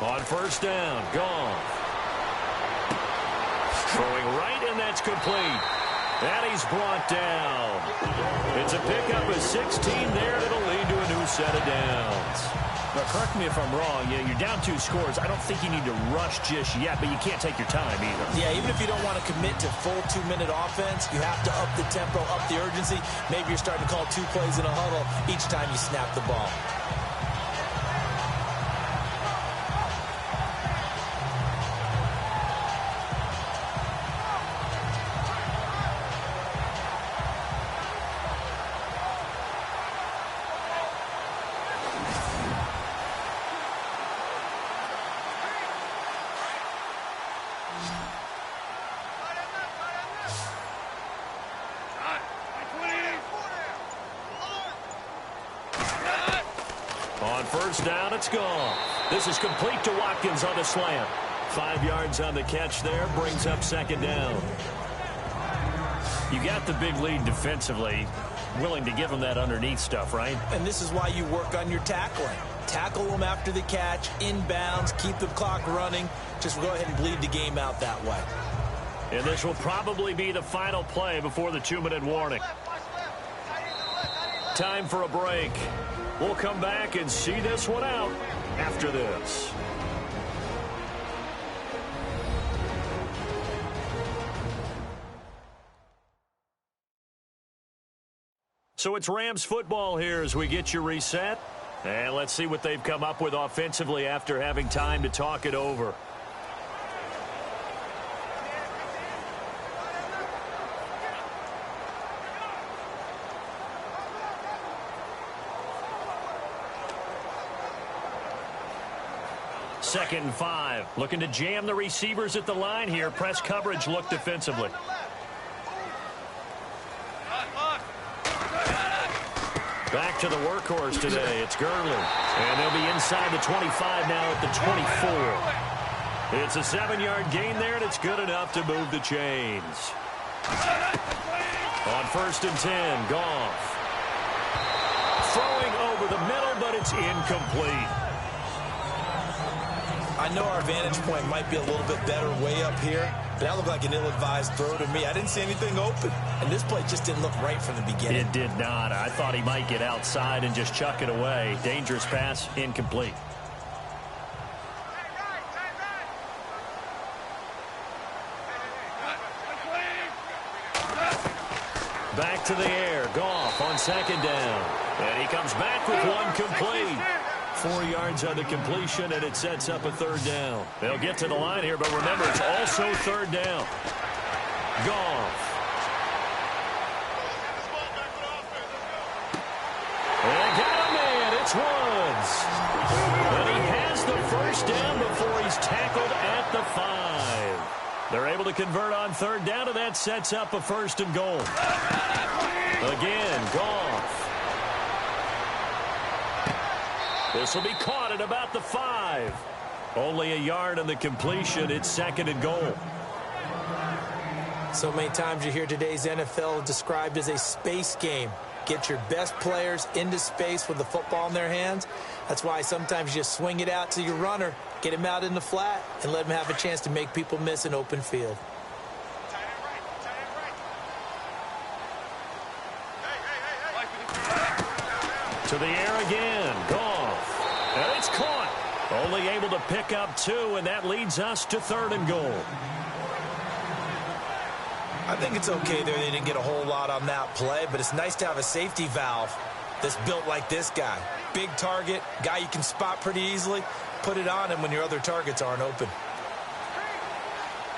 On first down, gone. Throwing right, and that's complete. And he's brought down. It's a pickup of 16 there, and it'll lead to a new set of downs. Now, correct me if I'm wrong. You're down 2 scores. I don't think you need to rush just yet, but you can't take your time either. Yeah, even if you don't want to commit to full 2-minute offense, you have to up the tempo, up the urgency. Maybe you're starting to call 2 plays in a huddle each time you snap the ball. On first down, it's gone. This is complete to Watkins on the slant. 5 yards on the catch there, brings up second down. You got the big lead defensively, willing to give them that underneath stuff, right? And this is why you work on your tackling. Tackle them after the catch, inbounds, keep the clock running. Just go ahead and bleed the game out that way. And this will probably be the final play before the 2-minute warning. Time for a break. We'll come back and see this one out after this. So it's Rams football here as we get you reset. And let's see what they've come up with offensively after having time to talk it over. Second and 5. Looking to jam the receivers at the line here. Press coverage look defensively. Back to the workhorse today. It's Gurley. And they'll be inside the 25 now at the 24. It's a 7-yard gain there, and it's good enough to move the chains. On first and 10, Goff. Throwing over the middle, but it's incomplete. I know our vantage point might be a little bit better way up here, That looked like an ill-advised throw to me. I didn't see anything open, and this play just didn't look right from the beginning. It did not. I thought he might get outside and just chuck it away. Dangerous pass, incomplete. Back to the air. Goff on second down. And he comes back with one complete. 4 yards on the completion, and it sets up a third down. They'll get to the line here, but remember, it's also third down. Goff. And got a man. It's Woods. And he has the first down before he's tackled at the 5. They're able to convert on third down, and that sets up a 1st and goal. Again, Goff. This will be caught at about the 5. Only a yard on the completion. It's 2nd and goal. So many times you hear today's NFL described as a space game. Get your best players into space with the football in their hands. That's why sometimes you just swing it out to your runner, get him out in the flat, and let him have a chance to make people miss an open field. To the air again. Goff. And it's caught. Only able to pick up 2, and that leads us to 3rd and goal. I think it's okay there. They didn't get a whole lot on that play, but it's nice to have a safety valve that's built like this guy. Big target, guy you can spot pretty easily. Put it on him when your other targets aren't open.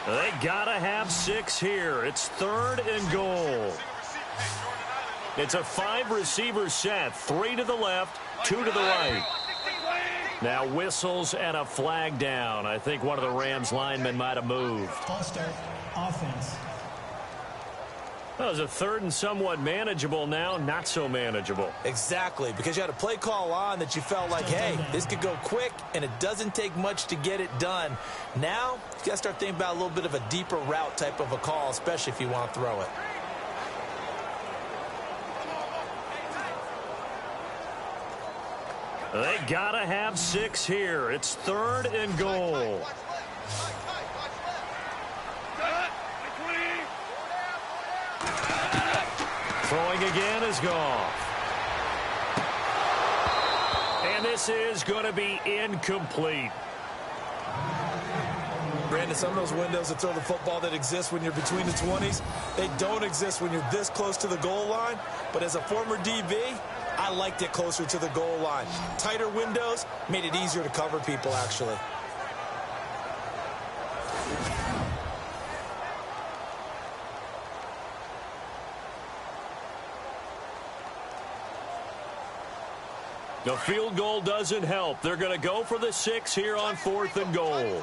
They gotta have 6 here. It's 3rd and goal. It's a 5-receiver set. 3 to the left, 2 to the right. Now whistles and a flag down. I think one of the Rams linemen might have moved. False start. Offense. That was a 3rd and somewhat manageable, now not so manageable. Exactly, because you had a play call on that you felt like, hey, this could go quick, and it doesn't take much to get it done. Now, you got to start thinking about a little bit of a deeper route type of a call, especially if you want to throw it. They gotta have 6 here. It's 3rd and goal. Throwing again is Goff. And this is going to be incomplete. Brandon, some of those windows to throw the football that exist when you're between the 20s, they don't exist when you're this close to the goal line. But as a former DB, I liked it closer to the goal line. Tighter windows made it easier to cover people, actually. The field goal doesn't help. They're going to go for the 6 here on 4th and goal.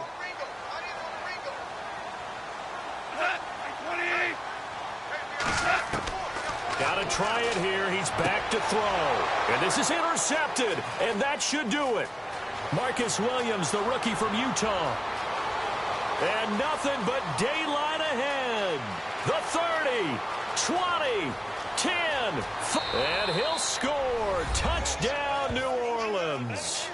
Got to try it here. He's back to throw. And this is intercepted, and that should do it. Marcus Williams, the rookie from Utah. And nothing but daylight ahead. The 30, 20, 10, and he'll score. Touchdown, New Orleans.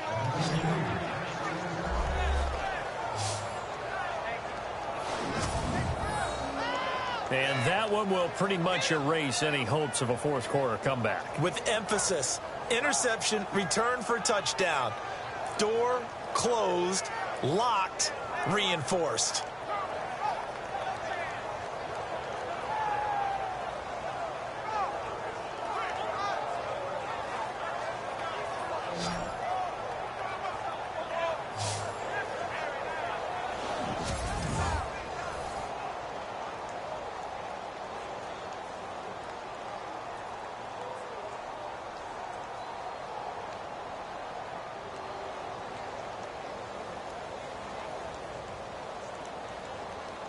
And that one will pretty much erase any hopes of a fourth quarter comeback. With emphasis, interception, return for touchdown. Door closed, locked, reinforced.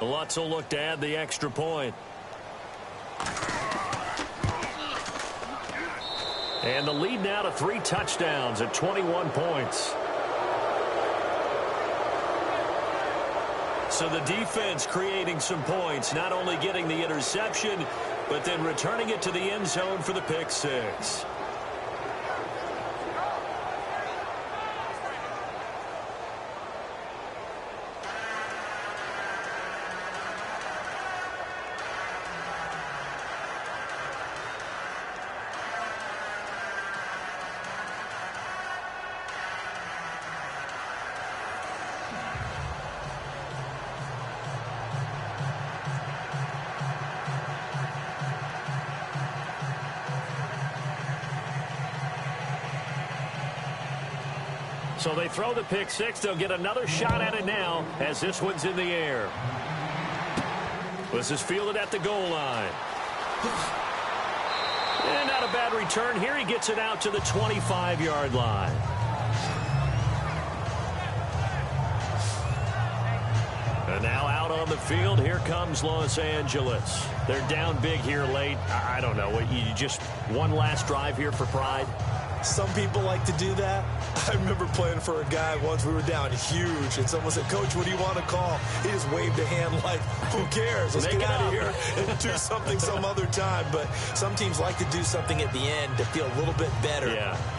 Lutz will look to add the extra point. And the lead now to 3 touchdowns at 21 points. So the defense creating some points, not only getting the interception, but then returning it to the end zone for the pick 6. So they throw the pick six. They'll get another shot at it now as this one's in the air. This is fielded at the goal line. And not a bad return here. He gets it out to the 25-yard line. And now out on the field, here comes Los Angeles. They're down big here late. I don't know. You just one last drive here for pride? Some people like to do that. I remember playing for a guy once. We were down huge, and someone said, "Coach, what do you want to call?" He just waved a hand like, who cares? Let's get out of here and do something some other time. But some teams like to do something at the end to feel a little bit better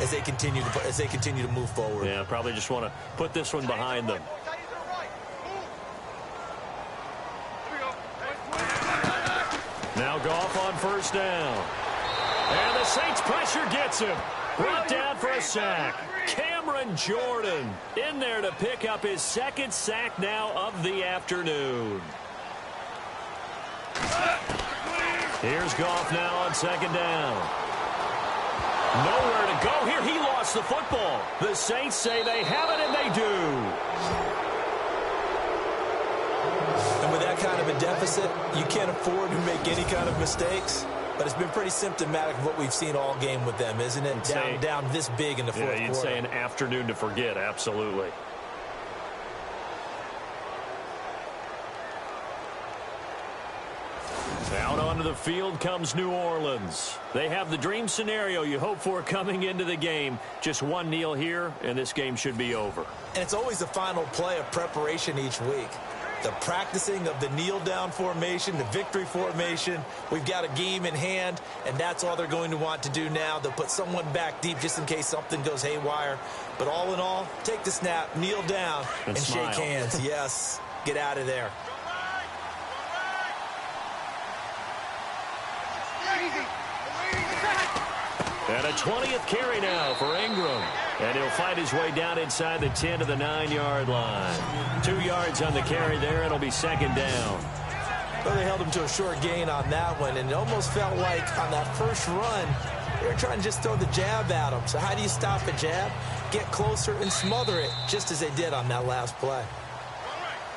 as they continue to move forward. Yeah, probably just want to put this one behind them. Now Goff on first down. And the Saints pressure gets him. Brought down for a sack. Cameron Jordan in there to pick up his second sack now of the afternoon. Here's Goff now on second down. Nowhere to go here. He lost the football. The Saints say they have it, and they do. And with that kind of a deficit, you can't afford to make any kind of mistakes. But it's been pretty symptomatic of what we've seen all game with them, isn't it? Down this big in the fourth quarter. You'd say an afternoon to forget, absolutely. Out onto the field comes New Orleans. They have the dream scenario you hope for coming into the game. Just one kneel here, and this game should be over. And it's always the final play of preparation each week. The practicing of the kneel-down formation, the victory formation. We've got a game in hand, and that's all they're going to want to do now. They'll put someone back deep just in case something goes haywire. But all in all, take the snap, kneel down, and shake hands. Yes, get out of there. And a 20th carry now for Ingram. And he'll fight his way down inside the 10 to the 9-yard line. 2 yards on the carry there. It'll be second down. Well, they held him to a short gain on that one, and it almost felt like on that first run, they were trying to just throw the jab at him. So how do you stop a jab? Get closer and smother it, just as they did on that last play.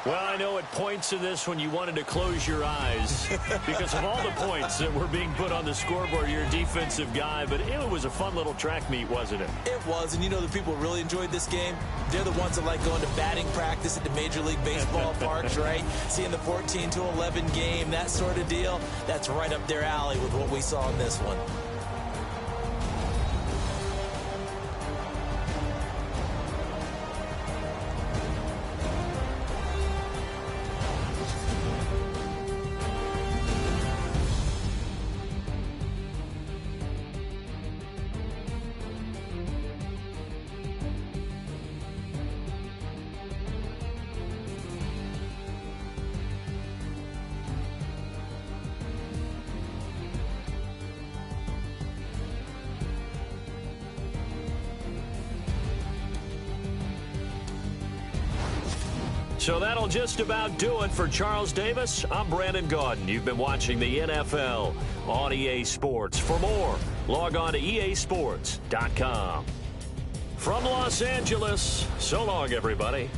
Well, I know at points in this when you wanted to close your eyes because of all the points that were being put on the scoreboard. You're a defensive guy, but it was a fun little track meet, wasn't it? It was, and you know the people who really enjoyed this game? They're the ones that like going to batting practice at the Major League Baseball parks, right? Seeing the 14-11 game, that sort of deal. That's right up their alley with what we saw in this one. So that'll just about do it for Charles Davis. I'm Brandon Gaudin. You've been watching the NFL on EA Sports. For more, log on to easports.com. From Los Angeles, so long, everybody.